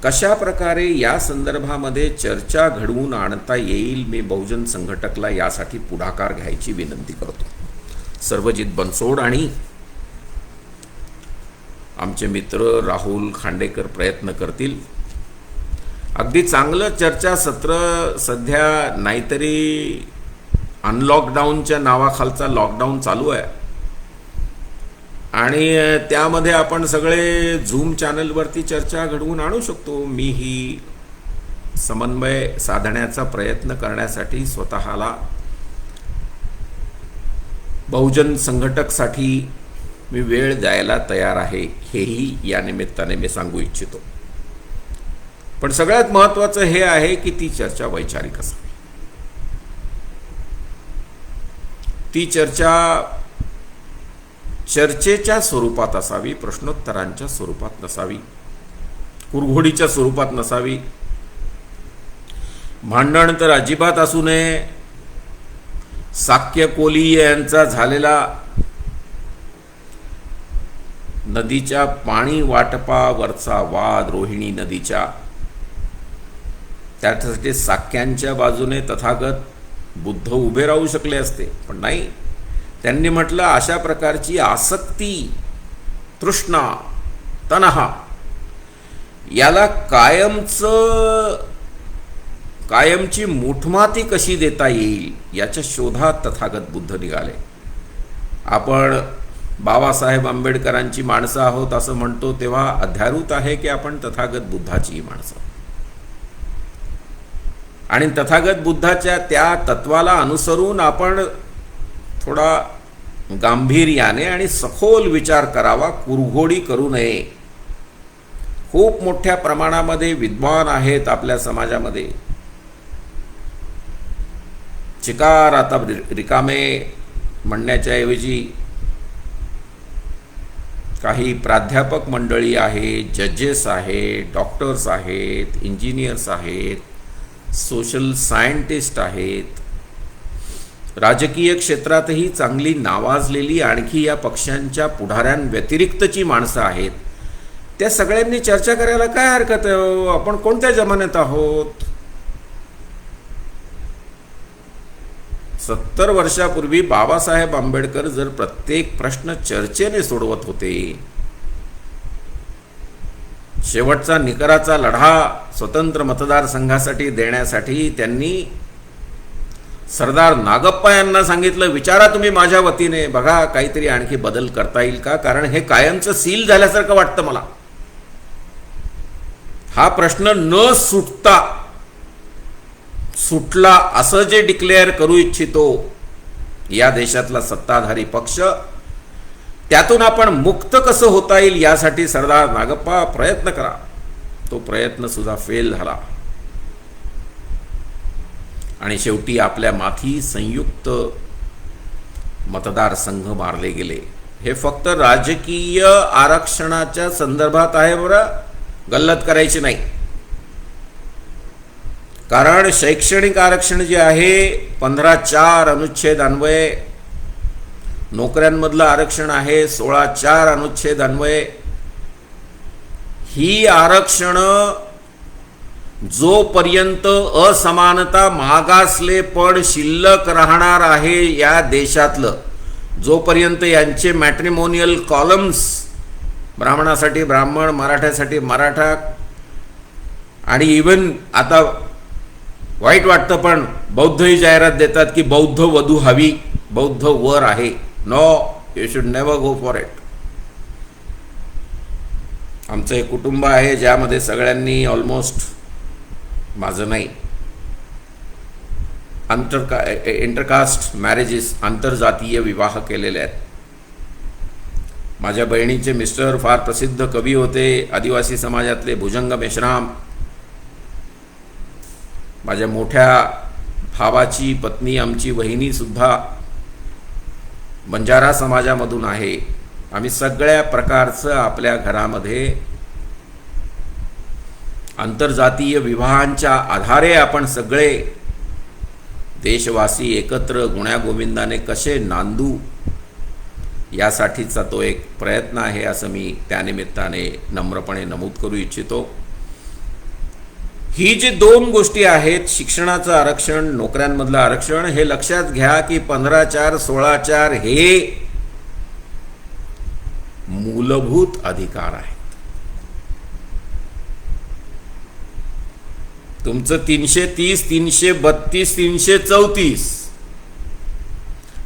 कशा प्रकारे या संदर्भामध्ये चर्चा घडवून आणता येईल, मी बहुजन संघटकला यासाठी पुढाकार घ्यायची विनंती करतो. सर्वजित बनसोड आणि आमचे मित्र राहुल खांडेकर प्रयत्न करतील. अगदी चांगलं चर्चासत्र सध्या नाहीतरी अनलॉकडाऊनच्या नावाखालचा लॉकडाऊन चालू आहे आणि त्यामध्ये आपण सगळे झूम चॅनलवरती चर्चा घडवून आणू शकतो. मी ही समन्वय साधण्याचा प्रयत्न करण्यासाठी स्वतःला बहुजन संघटकसाठी मी वेळ द्यायला तयार आहे, हेही या निमित्ताने मी सांगू इच्छितो. पण सगळ्यात महत्त्वाचं हे आहे की ती चर्चा वैचारिक असावी. ती चर्चा चर्चेच्या स्वरूपात असावी, प्रश्नोत्तरांच्या स्वरूपात नसावी, कुरघोडीच्या स्वरूपात नसावी. भांडण तर अजिबात असू नये. साक्य कोली यांचा झालेला नदीच्या पाणी वाटपावरचा वाद, रोहिणी नदीच्या, त्यासाठी साक्यांच्या बाजूने तथागत बुद्ध उभे राहू शकले असते, पण नाही. त्यांनी म्हटलं अशा प्रकारची आसक्ती, तृष्णा, तणहा याला कायमची मुठमाती कशी देता येईल याच्या शोधात तथागत बुद्ध निघाले. आपण बाबासाहेब आंबेडकरांची माणसं आहोत असं म्हणतो तेव्हा अध्यारूत आहे की आपण तथागत बुद्धाचीही माणसं, आणि तथागत बुद्धाच्या त्या तत्वाला अनुसरून आपण थोडा गांभीर्याने आणि सखोल विचार करावा, कुरघोडी करू नये. खूप मोठ्या प्रमाणामध्ये विद्वान आहेत आपल्या समाजामध्ये. चिकार आता रिकामे म्हणण्याच्या ऐवजी काही प्राध्यापक मंडळी आहे, जजेस आहेत, डॉक्टर्स आहेत, इंजिनियर्स आहेत, सोशल सायंटिस्ट आहेत, राजकीय क्षेत्रातही चांगली नावाजलेली आणखी या पक्षांच्या पुढाऱ्यांव्यतिरिक्तची माणसं आहेत. त्या सगळ्यांनी चर्चा करायला काय हरकत आहे? आपण कोणत्या जमान्यात आहोत? 70 वर्षापूर्वी बाबासाहेब आंबेडकर जर प्रत्येक प्रश्न चर्चेने सोडवत होते, शेवटचा निकराचा लढा स्वतंत्र मतदारसंघासाठी देण्यासाठी त्यांनी सरदार नागप्पा यांना सांगितलं, विचारा तुम्ही माझ्या वतीने, बघा काहीतरी आणखी बदल करता येईल का, कारण हे कायमचं सील झाल्यासारखं वाटतं मला. हा प्रश्न न सुटला असं जे डिक्लेअर करू इच्छितो या देशातला सत्ताधारी पक्ष, त्यातून आपण मुक्त कसं होता येईल यासाठी सरदार नागप्पा प्रयत्न करा. तो प्रयत्न सुद्धा फेल झाला आणि शेवटी आपल्या माथी संयुक्त मतदारसंघ मारले गेले. हे फक्त राजकीय आरक्षणाच्या संदर्भात आहे बरं, गल्लत करायची नाही. कारण शैक्षणिक आरक्षण जे आहे 15(4) अनुच्छेद अन्वये, नोकऱ्यांमधलं आरक्षण आहे 16(4) अनुच्छेद अन्वये, ही आरक्षण जोपर्यंत असमानता, मागासलेपण शिल्लक राहणार आहे या देशातलं, जोपर्यंत यांचे मॅट्रिमोनियल कॉलम्स, ब्राह्मणासाठी ब्राह्मण, मराठ्यासाठी मराठा, आणि इवन आता वाईट वाटतं पण बौद्धही जाहिरात देतात की बौद्ध वधू हवी, बौद्ध वर आहे. No, you should never go for it. आमचं एक कुटुंब आहे ज्यामध्ये सगळ्यांनी ऑलमोस्ट, माझं नाही, इंटरकास्ट मॅरेजेस, आंतरजातीय विवाह केलेले आहेत. माझ्या बहिणीचे मिस्टर फार प्रसिद्ध कवी होते, आदिवासी समाजातले भुजंग मेश्राम. माझ्या मोठ्या भावाची पत्नी, आमची वहिनी सुद्धा बंजारा समाजामधून आहे. आम्ही सगळ्या प्रकारचं आपल्या घरामध्ये आंतरजातीय विवाहांच्या आधारे आपण सगळे देशवासी एकत्र गुण्यागोविंदाने कसे नांदू यासाठीचा तो एक प्रयत्न आहे, असं मी त्यानिमित्ताने नम्रपणे नमूद करू इच्छितो. ही जी दोन गोष्टी आहेत, शिक्षणाचं आरक्षण, नोकऱ्यांमधलं आरक्षण, हे लक्षात घ्या की 15(4) 16(4) हे मूलभूत अधिकार आहेत. तुमचं 330, 332, 334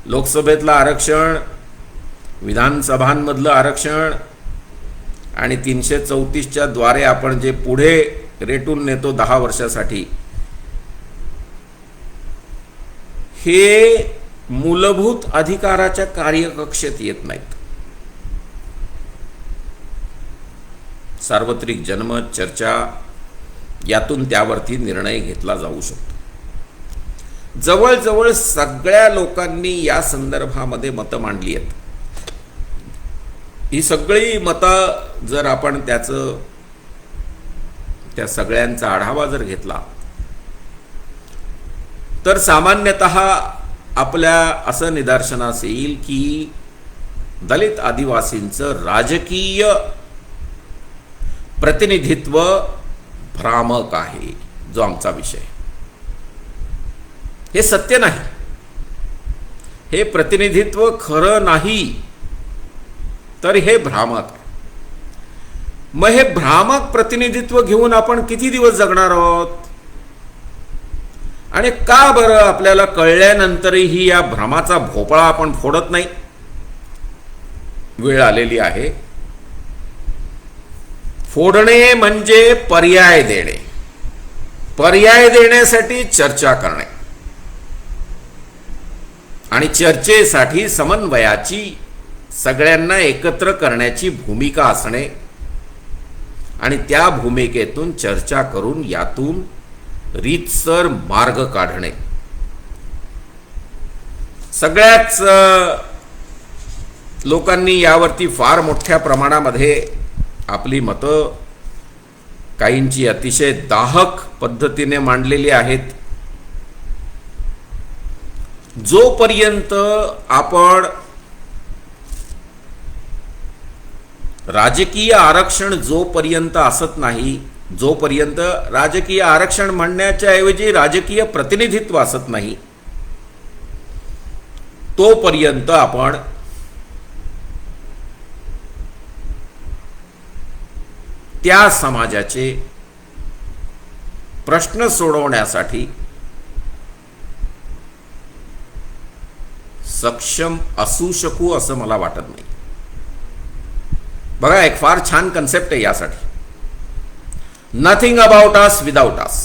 लोकसभेतलं आरक्षण, विधानसभांमधलं आरक्षण आणि 334च्या द्वारे आपण जे पुढे रेटून नेतो 10 वर्षासाठी, हे मूलभूत अधिकाराच्या कार्यकक्षेत येत नाहीत. सार्वत्रिक जनमत, चर्चा, यातून त्यावरती निर्णय घेतला जाऊ शकतो. जवळजवळ सगळ्या लोकांनी या संदर्भामध्ये मतं मांडली आहेत. ही सगळी मतं जर आपण त्या सगळ्यांचा आढावा जर घेतला तर सामान्यतः आपल्या असं निदर्शनास येईल की दलित आदिवासींचं राजकीय प्रतिनिधित्व भ्रामक आहे, जो आमचा विषय. हे सत्य नाही, हे प्रतिनिधित्व खरं नाही, तर हे भ्रामक आहे. मग हे भ्रामक प्रतिनिधित्व घेऊन आपण किती दिवस जगणार आहोत? आणि का बरं आपल्याला कळल्यानंतरही या भ्रमाचा भोपळा आपण फोडत नाही? वेळ आलेली आहे. फोडणे म्हणजे पर्याय देणे, पर्याय देण्यासाठी चर्चा करणे आणि चर्चेसाठी समन्वयाची, सगळ्यांना एकत्र करण्याची भूमिका असणे आणि त्या भूमिकेतून चर्चा करून यातून रीतसर मार्ग काढणे. सगळ्याच लोकांनी यावरती फार मोठ्या प्रमाणामध्ये आपली मतं काहींची अतिशय दाहक पद्धतीने मांडलेली आहेत. जोपर्यंत आपण राजकीय आरक्षण जोपर्यंत असत नाही, जोपर्यंत राजकीय आरक्षण म्हणण्याच्या ऐवजी राजकीय प्रतिनिधित्व असत नाही, तोपर्यंत आपण त्या समाजाचे प्रश्न सोडवण्यासाठी सक्षम असू शकू असं मला वाटत नाही. बघा, एक फार छान कन्सेप्ट आहे यासाठी. Nothing about us without us.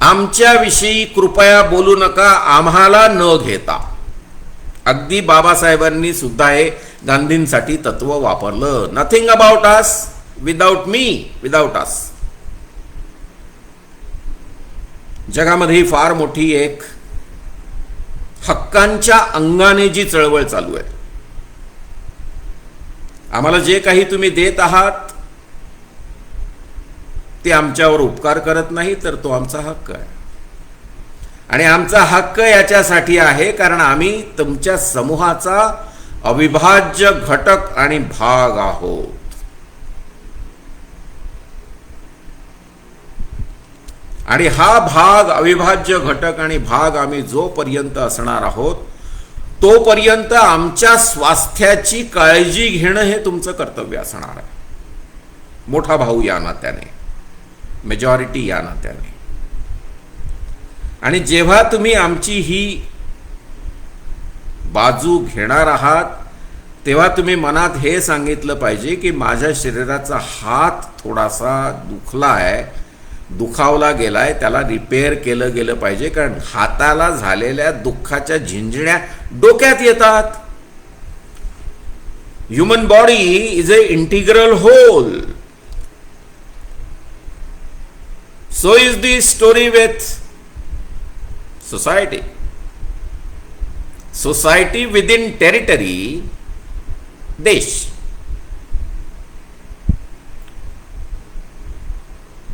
आमच्याविषयी कृपया बोलू नका आम्हाला न घेता. अगदी बाबासाहेबांनी सुद्धा हे गांधींसाठी तत्व वापरलं. Nothing about us without me, without अस. जगामध्ये फार मोठी एक हक्कांच्या अंगाने जी चळवळ चालू आहे. आम्हाला जे काही तुम्ही देत आहात ते आमच्यावर उपकार करत नाही, तर तो आमचा हक्क आहे. आणि आमचा हक्क याच्यासाठी आहे कारण आम्ही तुमच्या समूहाचा अविभाज्य घटक आणि भाग आहोत. आणि हा भाग, अविभाज्य घटक आणि भाग आम्ही जोपर्यंत असणार आहोत तोपर्यंत आमच्या स्वास्थ्याची काळजी घेणं हे तुमचं कर्तव्य असणार आहे. मोठा भाऊ या नात्याने, मेजॉरिटी या नात्याने. आणि जेव्हा तुम्ही आमची ही बाजू घेणार आहात तेव्हा तुम्ही मनात हे सांगितलं पाहिजे की माझ्या शरीराचा हात थोडासा दुखला आहे, दुखावला गेलाय, त्याला रिपेअर केलं गेलं पाहिजे. कारण हाताला झालेल्या दुःखाच्या झिंजण्या डोक्यात येतात. Human body is a integral whole. So is the story with society. Society within territory, देश,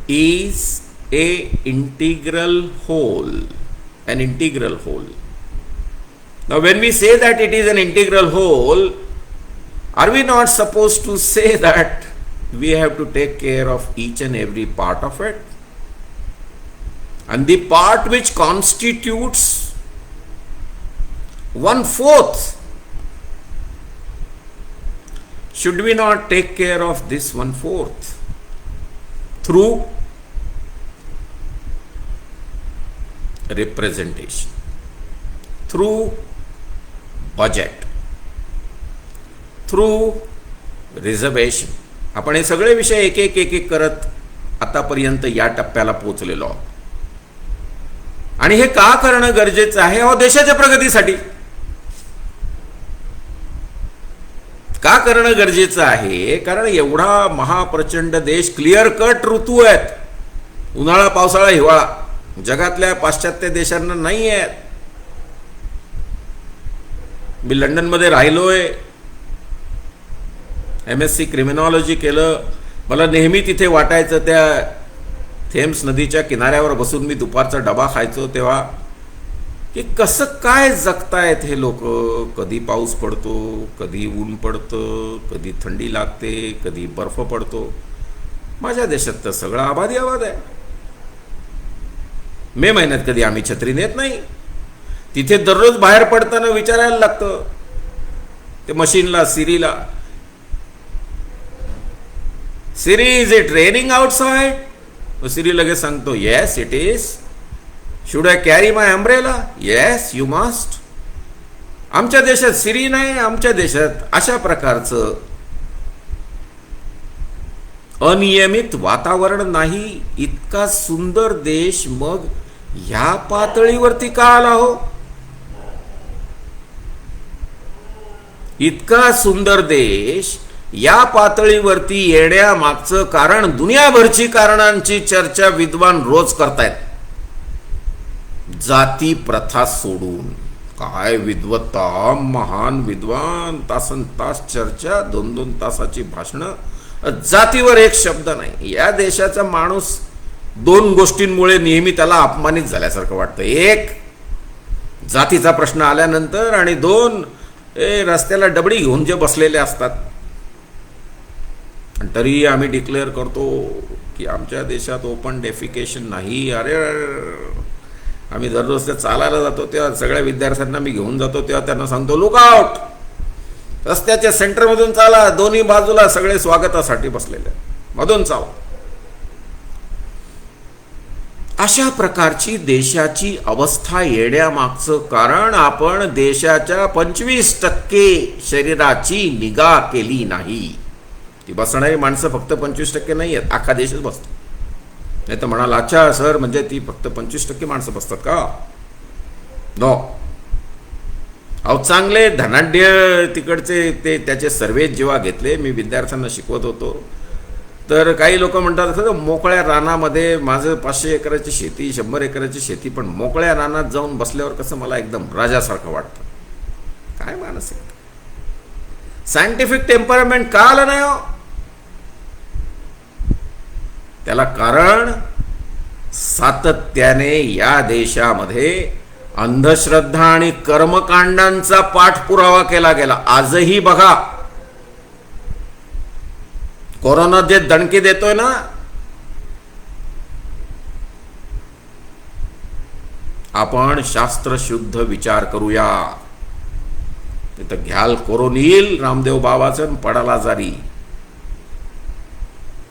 is a integral whole, an integral whole. Now when we say that it is an integral whole, are we not supposed to say that we have to take care of each and every part of it? And the part which constitutes 1/4, should we not take care of this 1/4 through representation, through budget, through reservation? आपण हे सगळे विषय एक एक करत आतापर्यंत या टप्प्याला पोहोचलेलो आहोत. आणि हे का करणं गरजेचं आहे? देशाच्या प्रगतीसाठी. का करणं गरजेचं आहे? कारण एवढा महाप्रचंड देश, क्लिअर कट ऋतू आहेत, उन्हाळा, पावसाळा, हिवाळा. जगातल्या पाश्चात्य देशांना नाही आहेत. मी लंडनमध्ये राहिलोय, MSc क्रिमिनॉलॉजी केलं. मला नेहमी तिथे वाटायचं त्या थेम्स नदीच्या किनाऱ्यावर बसून मी दुपारचा डबा खायचो तेव्हा की कसं काय जगतायत हे लोक. कधी पाऊस पडतो, कधी ऊन पडतं, कधी थंडी लागते, कधी बर्फ पडतो. माझ्या देशात तर सगळं आबादी आबाद आहे. मे महिन्यात कधी आम्ही छत्री नेत नाही. तिथे दररोज बाहेर पडताना विचारायला लागतं ते मशीनला, सिरीला, सिरी इज इट रेनिंग आउटसाइड? सिरी लगेच सांगतो yes it is. Should I carry my umbrella? Yes you must. आमच्या देशात सिरी नाही. आमच्या देशात अशा प्रकारचं अनियमित वातावरण नाही. इतका सुंदर देश मग ह्या पातळीवरती का आला हो? इतका सुंदर देश या पातळीवरती येण्यामागचं कारण, दुनियाभरची कारणांची चर्चा विद्वान रोज करतायत. जाती प्रथा सोडून, काय विद्वत्ता, महान विद्वान, तासन तास चर्चा, 2-2 तासाची भाषणं, जातीवर एक शब्द नाही. या देशाचा माणूस 2 गोष्टींमुळे नेहमी त्याला अपमानित झाल्यासारखं वाटतं. एक, जातीचा प्रश्न आल्यानंतर, आणि 2, रस्त्याला डबडी घेऊन जे बसलेले असतात. आणि तरी आम्ही डिक्लेअर करतो की आमच्या देशात ओपन डेफिकेशन नाही. अरे, आम्ही दररोज ते चालायला जातो तेव्हा सगळ्या विद्यार्थ्यांना मी घेऊन जातो, तेव्हा त्यांना सांगतो लुक आउट, रस्त्याच्या सेंटरमधून चाला, दोन्ही बाजूला सगळे स्वागतासाठी बसलेले, मधून चाला. अशा प्रकारची देशाची अवस्था येण्यामागचं कारण आपण देशाच्या 25% शरीराची निगा केली नाही. ती बसणारी माणसं फक्त 25% नाही आहेत, अख्खा देशच बसतो. नाही तर म्हणाल अच्छा सर, म्हणजे ती फक्त 25% माणसं बसतात का? नो. अहो, चांगले धनाढ्य तिकडचे ते त्याचे सर्वे जेव्हा घेतले, मी विद्यार्थ्यांना शिकवत होतो, तर काही लोक म्हणतात असं मोकळ्या रानामध्ये, माझं 500 एकराची शेती, 100 एकराची शेती, पण मोकळ्या रानात जाऊन बसल्यावर कसं मला एकदम राजासारखं वाटतं. काय माणूस आहे? सायंटिफिक टेम्परमेंट का आलं नाही हो? त्याला कारण सातत्याने या देशामध्ये अंधश्रद्धा आणि कर्मकांडांचा पाठपुरावा केला गेला. आजही बघा, कोरोना जे दणके देतोय ना, आपण शास्त्रशुद्ध विचार करूया. तिथं घ्याल कोरोनील रामदेव बाबाचं, पडाला जारी.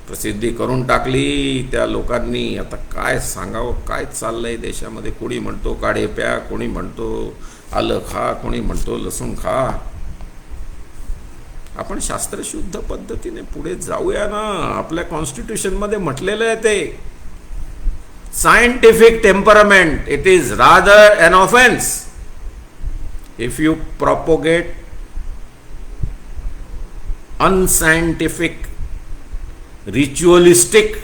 प्रसिद्धी करून टाकली त्या लोकांनी. आता काय सांगावं, काय चाललंय देशामध्ये. कोणी म्हणतो काढे प्या, कोणी म्हणतो आलं खा, कोणी म्हणतो लसूण खा. आपण शास्त्रशुद्ध पद्धतीने पुढे जाऊया ना. आपल्या कॉन्स्टिट्यूशनमध्ये म्हटलेलं आहे ते, scientific temperament, it is rather an offence if you propagate unscientific, ritualistic,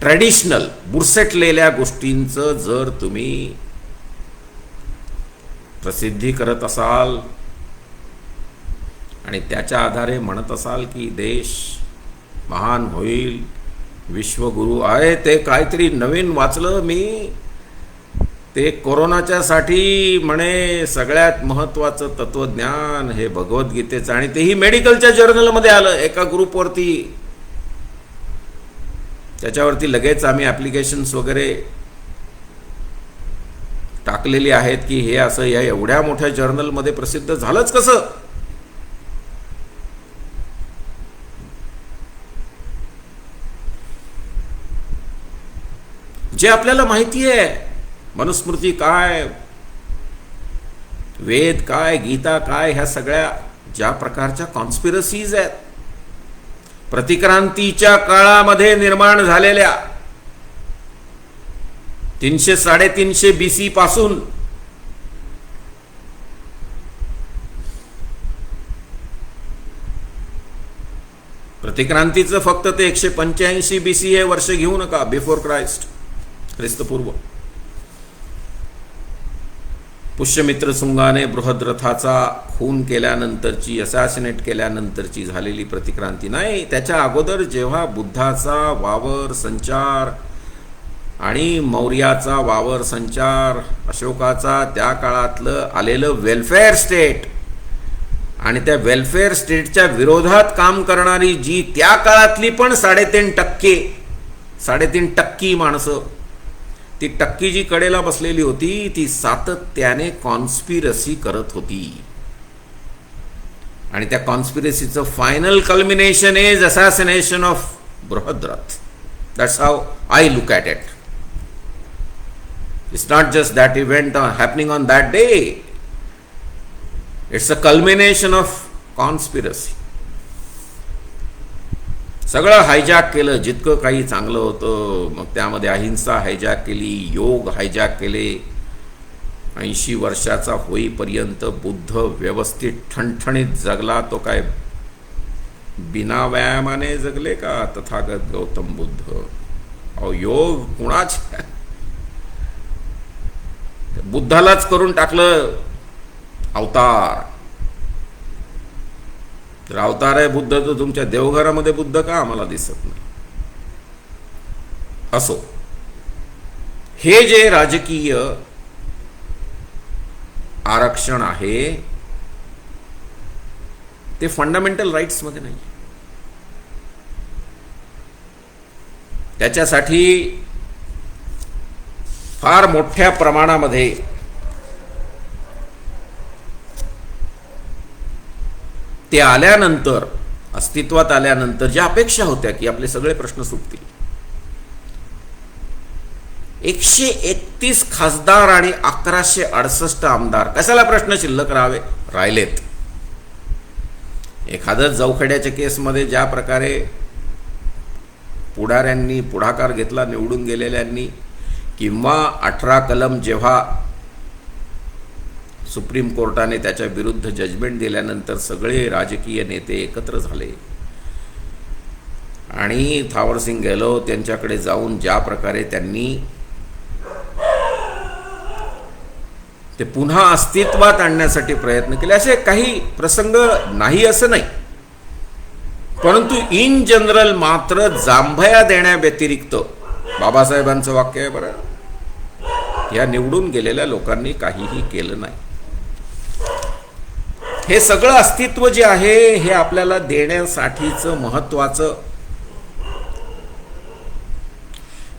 traditional, बुरसटलेल्या गोष्टींचं जर तुम्ही प्रसिद्धी करत असाल आणि त्याच्या आधारे म्हणत असाल की देश महान होईल, विश्वगुरू आहे. ते काहीतरी नवीन वाचलं मी, ते कोरोनाच्या साठी म्हणे सगळ्यात महत्त्वाचं तत्वज्ञान हे भगवद्गीतेचं, आणि तेही मेडिकलच्या जर्नलमध्ये आलं एका ग्रुपवरती. त्याच्यावरती लगेच आम्ही ॲप्लिकेशन्स वगैरे टाकलेली आहेत की हे असं या एवढ्या मोठ्या जर्नलमध्ये प्रसिद्ध झालंच कसं. जे आपल्याला माहिती आहे, मनुस्मृती काय, वेद काय, गीता काय, ह्या सगळ्या ज्या प्रकारच्या कॉन्स्पिरसीज आहेत, प्रतिक्रांतीच्या काळामध्ये निर्माण झालेल्या 300-350 BC पासून प्रतिक्रांतीचं फक्त ते 185 BC हे वर्ष घेऊ नका, बिफोर क्राइस्ट, ख्रिस्तपूर्व. पुष्यमित्र शुंगाने बृहद्रथाचा खून केल्यानंतरची, असॅसिनेट केल्यानंतरची झालेली प्रतिक्रांती नाही. त्याच्या अगोदर जेव्हा बुद्धाचा वावर संचार आणि मौर्याचा वावर संचार, अशोकाचा त्या काळातलं आलेलं वेलफेअर स्टेट, आणि त्या वेलफेअर स्टेटच्या विरोधात काम करणारी जी त्या काळातली पण 3.5% माणसं, ती टक्की जी कडेला बसलेली होती, ती सातत्याने कॉन्स्पिरसी करत होती. आणि त्या कॉन्स्पिरसीचं final culmination is assassination of Brihadratha. That's how I look at it. It's not just that event happening on that day, it's a culmination of conspiracy. सगळं हायजॅक केलं, जितकं काही चांगलं होतं. मग त्यामध्ये अहिंसा हायजॅक केली, योग हायजॅक केले. 80 वर्षाचा होईपर्यंत बुद्ध व्यवस्थित ठणठणीत जगला. तो काय बिना व्यायामाने जगले का तथागत गौतम बुद्ध? अहो, योग कुणाच बुद्धालाच करून टाकलं अवतार. तर अवतार आहे बुद्ध, तर तुमच्या देवघरामध्ये बुद्ध का आम्हाला दिसत नाही? असो, हे जे राजकीय आरक्षण आहे ते फंडामेंटल राईट्स मध्ये नाही. त्याच्यासाठी फार मोठ्या प्रमाणामध्ये ते आल्यानंतर, अस्तित्वात आल्यानंतर ज्या अपेक्षा होत्या की आपले सगळे प्रश्न सुटतील, 131 खासदार आणि 1168 आमदार कशाला प्रश्न शिल्लक राहिलेत. एखादं जवखेड्याच्या केसमध्ये ज्या प्रकारे पुढाऱ्यांनी पुढाकार घेतला निवडून गेलेल्यांनी, किंवा 18 कलम जेव्हा सुप्रीम कोर्टाने त्याच्या विरुद्ध जजमेंट दिल्यानंतर सगळे राजकीय नेते एकत्र झाले आणि थावरसिंग गेहलोत त्यांच्याकडे जाऊन ज्या प्रकारे त्यांनी ते पुन्हा अस्तित्वात आणण्यासाठी प्रयत्न केले, असे काही प्रसंग नाही असं नाही, परंतु इन जनरल मात्र जांभया देण्या व्यतिरिक्त बाबासाहेबांचं वाक्य आहे बरं, या निवडून गेलेल्या लोकांनी काहीही केलं नाही. हे सगळं अस्तित्व जे आहे हे आपल्याला देण्यासाठीचं महत्वाचं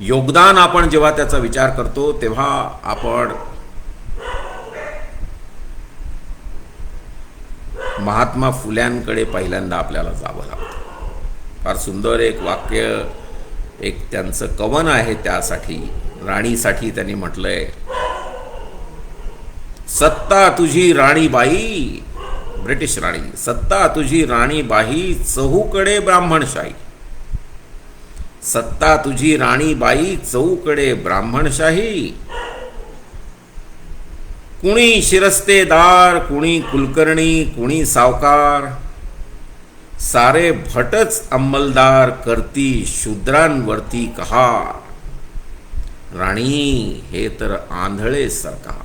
योगदान आपण जेव्हा त्याचा विचार करतो तेव्हा आपण महात्मा फुल्यांकडे पहिल्यांदा आपल्याला जावं लागतं. फार सुंदर एक वाक्य, एक त्यांचं कवन आहे त्यासाठी, राणीसाठी त्यांनी म्हटलंय, सत्ता तुझी राणीबाई, ब्रिटिश राणी, सत्ता तुझी राणीबाई चहूकडे ब्राह्मणशाही, सत्ता तुझी राणीबाई चहूकडे ब्राह्मणशाही, कुणी शिरस्तेदार, कुणी कुलकर्णी, कुणी सावकार, सारे भटच अंमलदार करती शूद्रांवरती कहार, राणी हे तर आंधळे सरकार.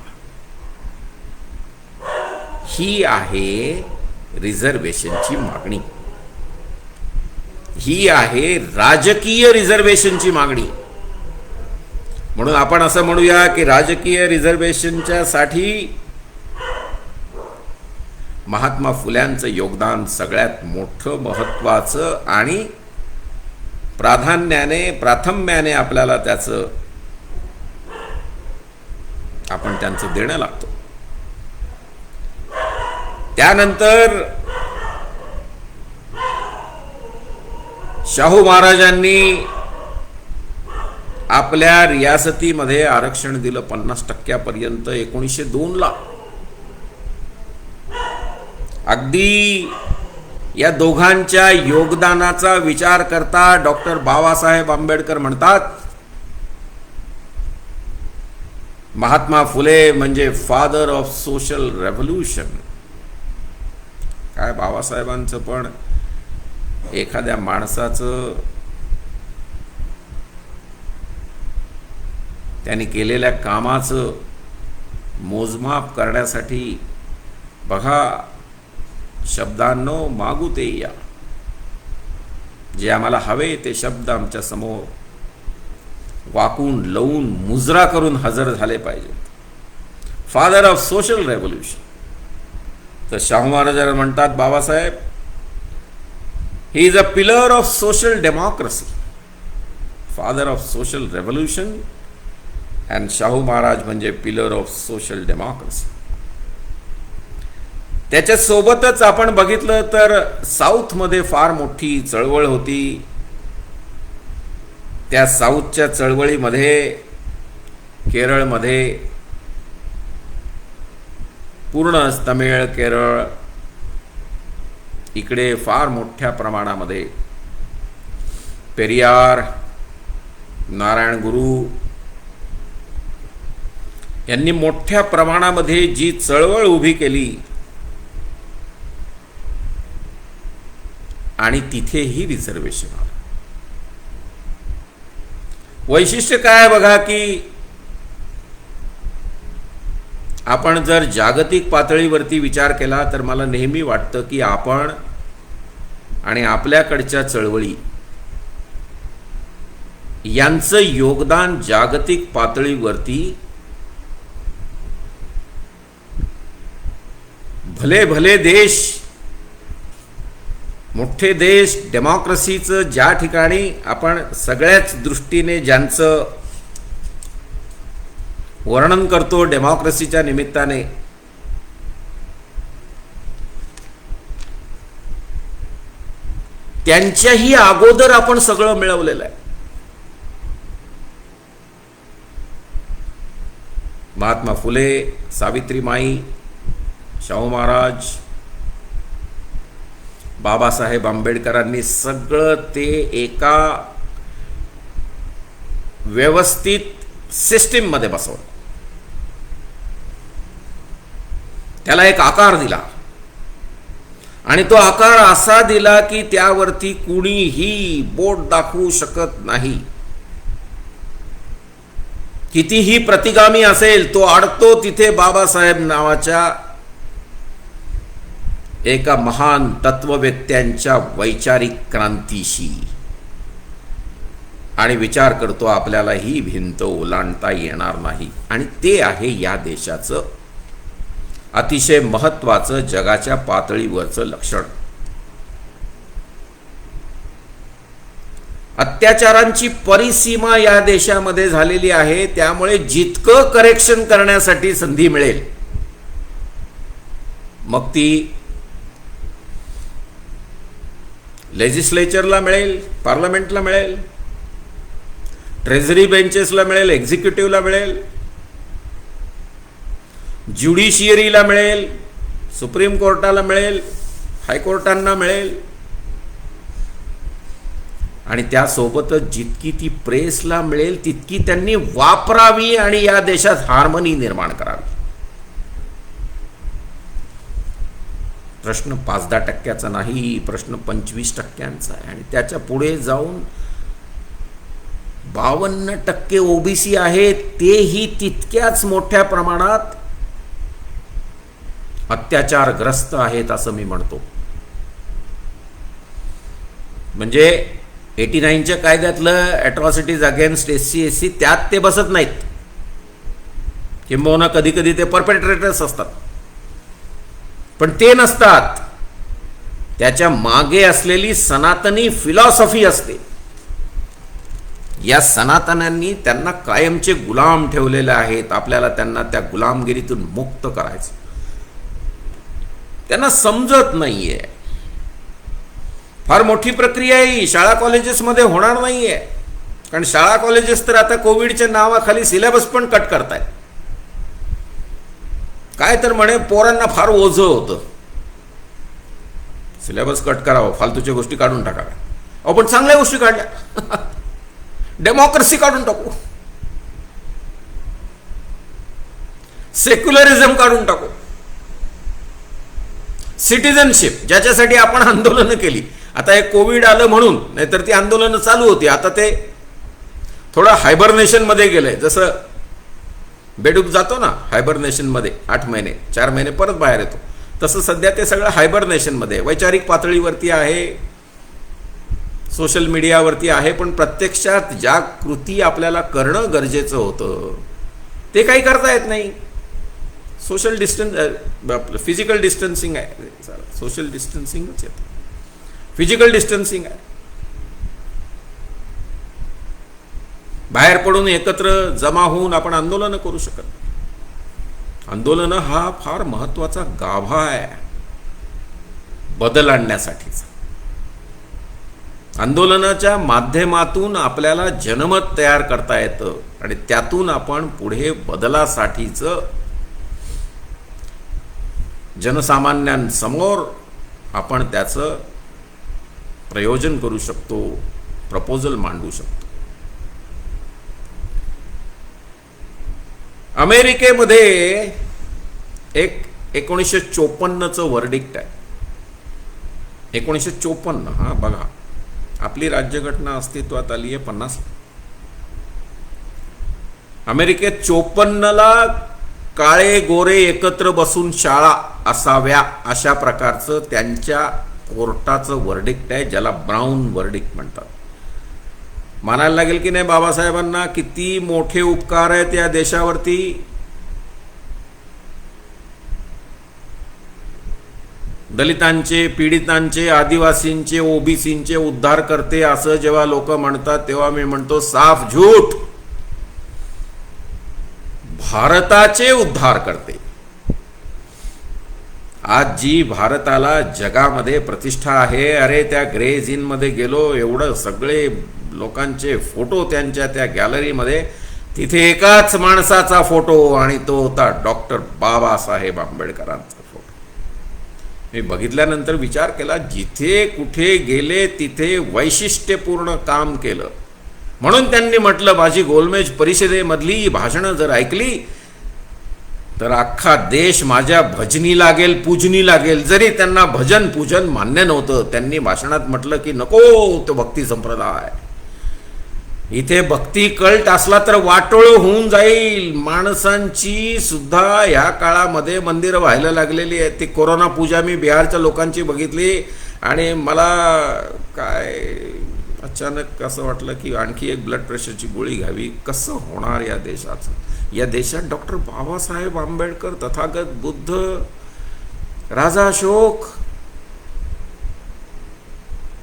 ही आहे रिझर्वेशनची मागणी, ही आहे राजकीय रिझर्वेशनची मागणी. म्हणून आपण असं म्हणूया की राजकीय रिझर्वेशनच्या साठी महात्मा फुल्यांचं योगदान सगळ्यात मोठं, महत्वाचं आणि प्राधान्याने आपल्याला आपण त्यांचं देणं लागतो. त्यानंतर शाहू महाराजांनी आपल्या रियासतीमध्ये आरक्षण दिलं 50% 1902ला. अगदी या दोघांच्या योगदानाचा विचार करता डॉक्टर बाबासाहेब आंबेडकर म्हणतात, महात्मा फुले म्हणजे फादर ऑफ सोशल रेव्होल्यूशन. काय बाबासाहेबांचं पण एखाद्या माणसाचं त्यांनी केलेल्या कामाचं मोजमाप करण्यासाठी बघा, शब्दांनो मागू ते या, जे आम्हाला हवे ते शब्द आमच्या समोर वाकून लवून मुजरा करून हजर झाले पाहिजेत. Father of social revolution. तर शाहू महाराज म्हणतात Babasaheb, he is a pillar of social democracy, father of social revolution, and Shahu Maharaj म्हणजे पिलर ऑफ सोशल डेमोक्रेसी. त्याच्या सोबतच आपण बघितलं तर साऊथमध्ये फार मोठी चळवळ होती. त्या साऊथच्या चळवळीमध्ये केरळमध्ये पूर्ण तमिळ, केरळ इकडे फार मोठ्या प्रमाणामध्ये पेरियार, नारायण गुरु यांनी मोठ्या प्रमाणामध्ये जी चळवळ उभी केली आणि तिथेही रिझर्वेशन आलं. वैशिष्ट्य काय बघा की आपण जर जागतिक पातळीवरती विचार केला तर मला नेहमी वाटतं की आपण आणि आपल्याकडच्या चळवळी यांचं योगदान जागतिक पातळीवरती भले भले देश, मोठे देश, डेमोक्रेसीचं ज्या ठिकाणी आपण सगळ्याच दृष्टीने ज्यांचं वर्णन करतो डेमोक्रेसीच्या निमित्ताने, त्यांच्याही अगोदर आपण सगळं मिळवलेलं आहे. महात्मा फुले, सावित्रीमाई, शाहू महाराज, बाबासाहेब आंबेडकरांनी सगळं ते एका व्यवस्थित सिस्टीम मध्ये बसवलं, त्याला एक आकार दिला आणि तो आकार असा दिला की त्यावरती कुणीही बोट दाखवू शकत नाही. कितीही प्रतिगामी असेल तो अडतो तिथे बाबासाहेब नावाच्या एका महान तत्ववेत्यांच्या वैचारिक क्रांतीशी आणि विचार करतो आपल्याला ही भिंत ओलांडता येणार नाही. आणि ते आहे या देशाचं अतिशय महत्त्वाचं जगाच्या पातळीवरचं लक्षण. अत्याचारांची परिसीमा या देशामध्ये झालेली आहे. त्यामुळे जितकं करेक्शन करण्यासाठी संधी मिळेल, मग ती लेजिस्लेचरला मिळेल, पार्लमेंटला मिळेल, ट्रेझरी बेंचेसला मिळेल, एक्झिक्युटिव्हला मिळेल, ज्युडिशियरीला मिळेल, सुप्रीम कोर्टाला मिळेल, हायकोर्टांना मिळेल, आणि त्यासोबतच जितकी ती प्रेसला मिळेल तितकी त्यांनी वापरावी आणि या देशात हार्मनी निर्माण करावी. प्रश्न 5-10% नाही, प्रश्न 25% आहे. आणि त्याच्या पुढे जाऊन 52% ओबीसी आहेत, तेही तितक्याच मोठ्या प्रमाणात अत्याचारग्रस्त आहेत असं मी म्हणतो. म्हणजे 89च्या कायद्यातलं अट्रॉसिटीज अगेन्स्ट SC SC त्यात ते बसत नाहीत, किंबहुना कधी कधी ते परपेट्रेटर्स असतात, पण ते नसतात. त्याच्या मागे असलेली सनातनी फिलॉसॉफी असते. या सनातनांनी त्यांना कायमचे गुलाम ठेवलेले आहेत. आपल्याला त्यांना त्या गुलामगिरीतून मुक्त करायचं. त्यांना समजत नाहीये. फार मोठी प्रक्रिया ही शाळा कॉलेजेसमध्ये होणार नाहीये, कारण शाळा कॉलेजेस तर आता कोविडच्या नावाखाली सिलेबस पण कट करतायत. काय तर म्हणे पोरांना फार ओझं होतं, सिलेबस कट करावं, फालतूच्या गोष्टी काढून टाकाव्या. अहो पण चांगल्या गोष्टी काढल्या, डेमोक्रेसी काढून टाकू, सेक्युलरिझम काढून टाकू, सिटिझनशिप ज्याच्यासाठी आपण आंदोलनं केली. आता हे कोविड आलं म्हणून, नाहीतर ती आंदोलनं चालू होती. आता ते थोडं हायबरनेशन मध्ये गेलंय. जसं बेडूक जातो ना हायबरनेशन मध्ये 8 महिने 4 महिने परत बाहेर येतो, तसं सध्या ते सगळं हायबरनेशन मध्ये वैचारिक पातळीवरती आहे, सोशल मीडियावरती आहे. पण प्रत्यक्षात ज्या कृती आपल्याला करणं गरजेचं होतं ते काही करता येत नाही. सोशल डिस्टन्स, फिजिकल डिस्टन्सिंग आहे, सोशल डिस्टन्सिंगच येतं, फिजिकल डिस्टन्सिंग आहे. बाहेर पडून एकत्र जमा होऊन आपण आंदोलनं करू शकत नाही. आंदोलनं हा फार महत्वाचा गाभा आहे बदल आणण्यासाठीचा. आंदोलनाच्या माध्यमातून आपल्याला जनमत तयार करता येतं आणि त्यातून आपण पुढे बदलासाठीचं जनसामान्यांसमोर आपण त्याचं प्रयोजन करू शकतो, प्रपोजल मांडू शकतो. अमेरिकेमध्ये एक 1954चं वर्डिक्ट आहे. 1954, हा बघा, आपली राज्यघटना अस्तित्वात आली आहे 50. अमेरिकेत 54ला काळे गोरे एकत्र बसून शाळा असाव्या अशा प्रकारचं त्यांच्या कोर्टाचं वर्डिक्ट आहे, ज्याला ब्राऊन वर्डिक्ट म्हणतात. मानायला लागेल की नाही बाबासाहेबांना किती मोठे उपकार आहेत या देशावरती. दलितांचे, पीडितांचे, आदिवासींचे, ओबीसींचे उद्धार करते असं जेव्हा लोक म्हणतात तेव्हा मी म्हणतो साफ झूठ. भारताचे उद्धार करते. आज जी भारताला जगामध्ये प्रतिष्ठा आहे, अरे त्या ग्रे झीन मध्ये गेलो, एवढं सगळे लोकांचे फोटो त्यांच्या त्या गॅलरीमध्ये, तिथे एकाच माणसाचा फोटो आणि तो होता डॉक्टर बाबासाहेब आंबेडकरांचा फोटो. मी बघितल्यानंतर विचार केला, जिथे कुठे गेले तिथे वैशिष्ट्यपूर्ण काम केलं. म्हणून त्यांनी म्हटलं, माझी गोलमेज परिषदेमधली भाषणं जर ऐकली तर अख्खा देश माझ्या भजनी लागेल, पूजनी लागेल. जरी त्यांना भजन पूजन मान्य नव्हतं, त्यांनी भाषणात म्हटलं की नको तो भक्ती संप्रदाय, इथे भक्ती कल्ट असला तर वाटोळ होऊन जाईल. माणसांची सुद्धा ह्या काळामध्ये मंदिरं व्हायला लागलेली आहेत. ती कोरोना पूजा मी बिहारच्या लोकांची बघितली आणि मला काय अचानक असं वाटलं की आणखी एक ब्लड प्रेशरची गोळी घ्यावी. कसं होणार या देशाचं? या देशात डॉक्टर बाबासाहेब आंबेडकर, तथागत बुद्ध, राजा अशोक,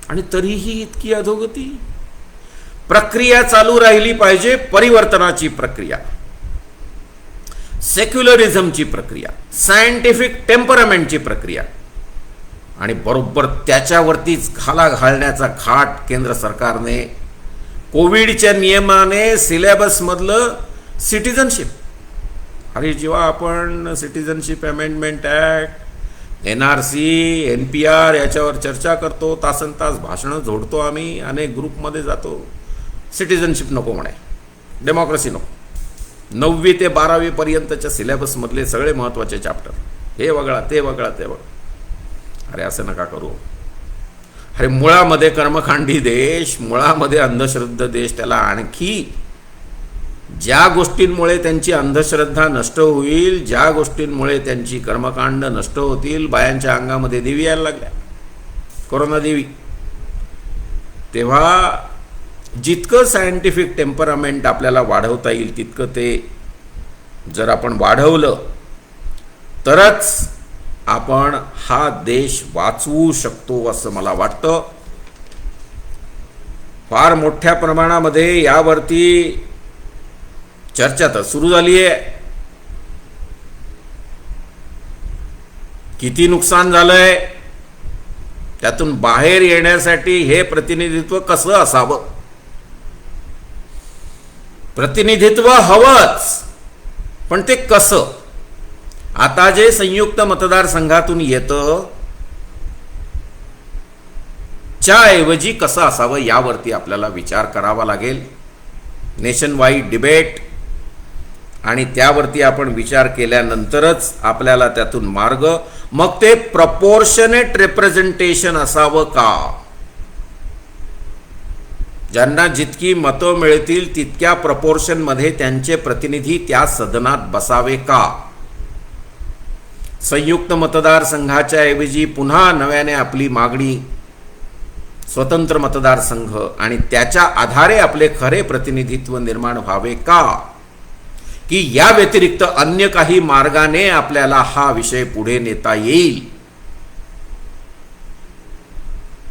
आणि तरीही इतकी अधोगती. प्रक्रिया चालू राहिली पाहिजे, परिवर्तनाची प्रक्रिया, सेक्युलरिझमची प्रक्रिया, सायंटिफिक टेम्परामेंटची प्रक्रिया, आणि बरोबर त्याच्यावरतीच घाला घालण्याचा घाट केंद्र सरकारने कोविडच्या नियमाने सिलेबसमधलं सिटिझनशिप. अरे जेव्हा आपण citizenship amendment act, NRC, NPR याच्यावर चर्चा करतो, तासन तास भाषणं जोडतो, आम्ही अनेक ग्रुपमध्ये जातो, सिटिझनशिप नको म्हणे, डेमोक्रेसी नको. 9वी ते 12वी पर्यंतच्या सिलेबसमधले सगळे महत्त्वाचे चॅप्टर हे वगळा, ते वगळा, ते वगळा. अरे असं नका करू. अरे मुळामध्ये कर्मकांडी देश, मुळामध्ये अंधश्रद्धा देश, त्याला आणखी ज्या गोष्टींमुळे त्यांची अंधश्रद्धा नष्ट होईल, ज्या गोष्टींमुळे त्यांची कर्मकांड नष्ट होतील, बायांच्या अंगामध्ये देवी यायला लागल्या, कोरोना देवी. तेव्हा जितकं सायंटिफिक टेम्परामेंट आपल्याला वाढवता येईल तितकं ते जर आपण वाढवलं तरच आपण हा देश वाचवू शकतो असं मला वाटतं. फार मोठ्या प्रमाणामध्ये यावरती चर्चा तर सुरू झाली आहे. किती नुकसान झालंय, त्यातून बाहेर येण्यासाठी हे प्रतिनिधित्व कसं असावं. प्रतिनिधित्व हवंच, पण ते कसं. आता जे संयुक्त मतदारसंघातून येतं च्या ऐवजी कसं असावं यावरती आपल्याला विचार करावा लागेल. नेशन वाईड डिबेट, आणि त्यावरती आपण विचार केल्यानंतरच आपल्याला त्यातून मार्ग. मग ते प्रपोर्शनेट रिप्रेझेंटेशन असावं का. ज्यांना जितकी मतं मिळतील तितक्या प्रपोर्शनमध्ये त्यांचे प्रतिनिधी त्या सदनात बसावे का. संयुक्त मतदारसंघाच्या ऐवजी पुन्हा नव्याने आपली मागणी स्वतंत्र मतदारसंघ आणि त्याच्या आधारे आपले खरे प्रतिनिधित्व निर्माण व्हावे का, की या व्यतिरिक्त अन्य काही मार्गाने आपल्याला हा विषय पुढे नेता येईल.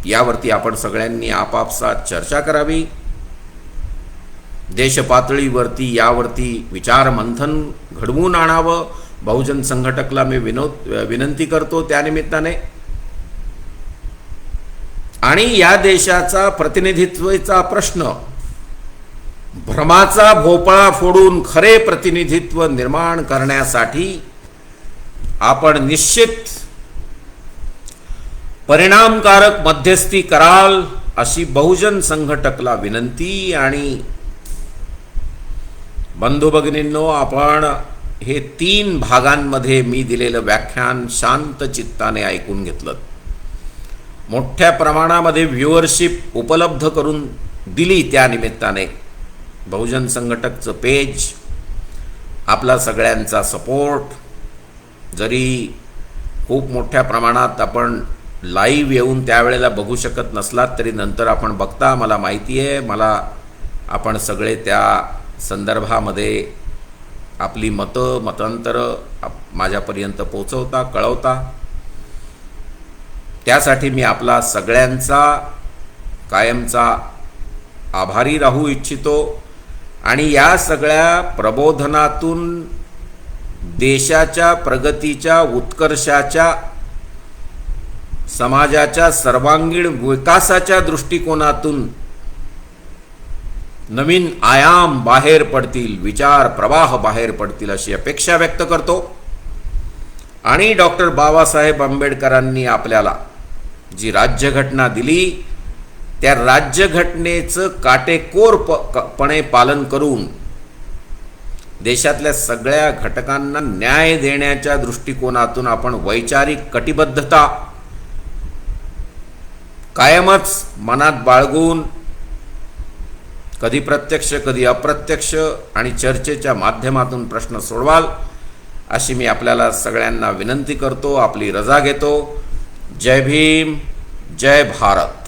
यावरती आपण सगळ्यांनी आपापसात चर्चा करावी. देशपातळीवरती यावरती विचार मंथन घडवून आणावं. बहुजन संघटकला मी विनंती करतो त्यानिमित्ताने. आणि या देशाचा प्रतिनिधित्वाचा प्रश्न, भ्रमाचा भोपळा फोडून खरे प्रतिनिधित्व निर्माण करण्यासाठी आपण निश्चित परिणामकारक मध्यस्थी कराल अशी बहुजन संघटकला विनंती. आणि बंधू भगिनींनो, आपण हे 3 भागांमध्ये मी दिलेलं व्याख्यान शांत चित्ताने ऐकून घेतलं. मोठ्या प्रमाणामध्ये व्ह्युअरशिप उपलब्ध करून दिली. त्यानिमित्ताने बहुजन संघटकचं पेज आपला सगळ्यांचा सपोर्ट, जरी खूप मोठ्या प्रमाणात आपण लाईव्ह येऊन त्यावेळेला बघू शकत नसलात तरी नंतर आपण बघता, मला माहिती आहे, मला आपण सगळे त्या संदर्भामध्ये आपली मतांतरं माझ्यापर्यंत पोचवता, कळवता. त्यासाठी मी आपला सगळ्यांचा कायमचा आभारी राहू इच्छितो. आणि या सगळ्या प्रबोधनातून देशाच्या प्रगतीच्या, उत्कर्षाच्या, समाजाच्या सर्वांगीण विकासाच्या दृष्टिकोनातून नवीन आयाम बाहेर पडतील, विचार प्रवाह बाहेर पडतील अशी अपेक्षा व्यक्त करतो. आणि डॉक्टर बाबासाहेब आंबेडकरांनी आपल्याला जी राज्यघटना दिली त्या राज्यघटनेचं काटेकोरपणे पालन करून देशातल्या सगळ्या घटकांना न्याय देण्याच्या दृष्टिकोनातून आपण वैचारिक कटिबद्धता कायमच मनात बाळगून कधी प्रत्यक्ष कधी अप्रत्यक्ष आणि चर्चेच्या माध्यमातून प्रश्न सोडवाल अशी मी आपल्याला सगळ्यांना विनंती करतो. आपली रजा घेतो. जय भीम, जय भारत.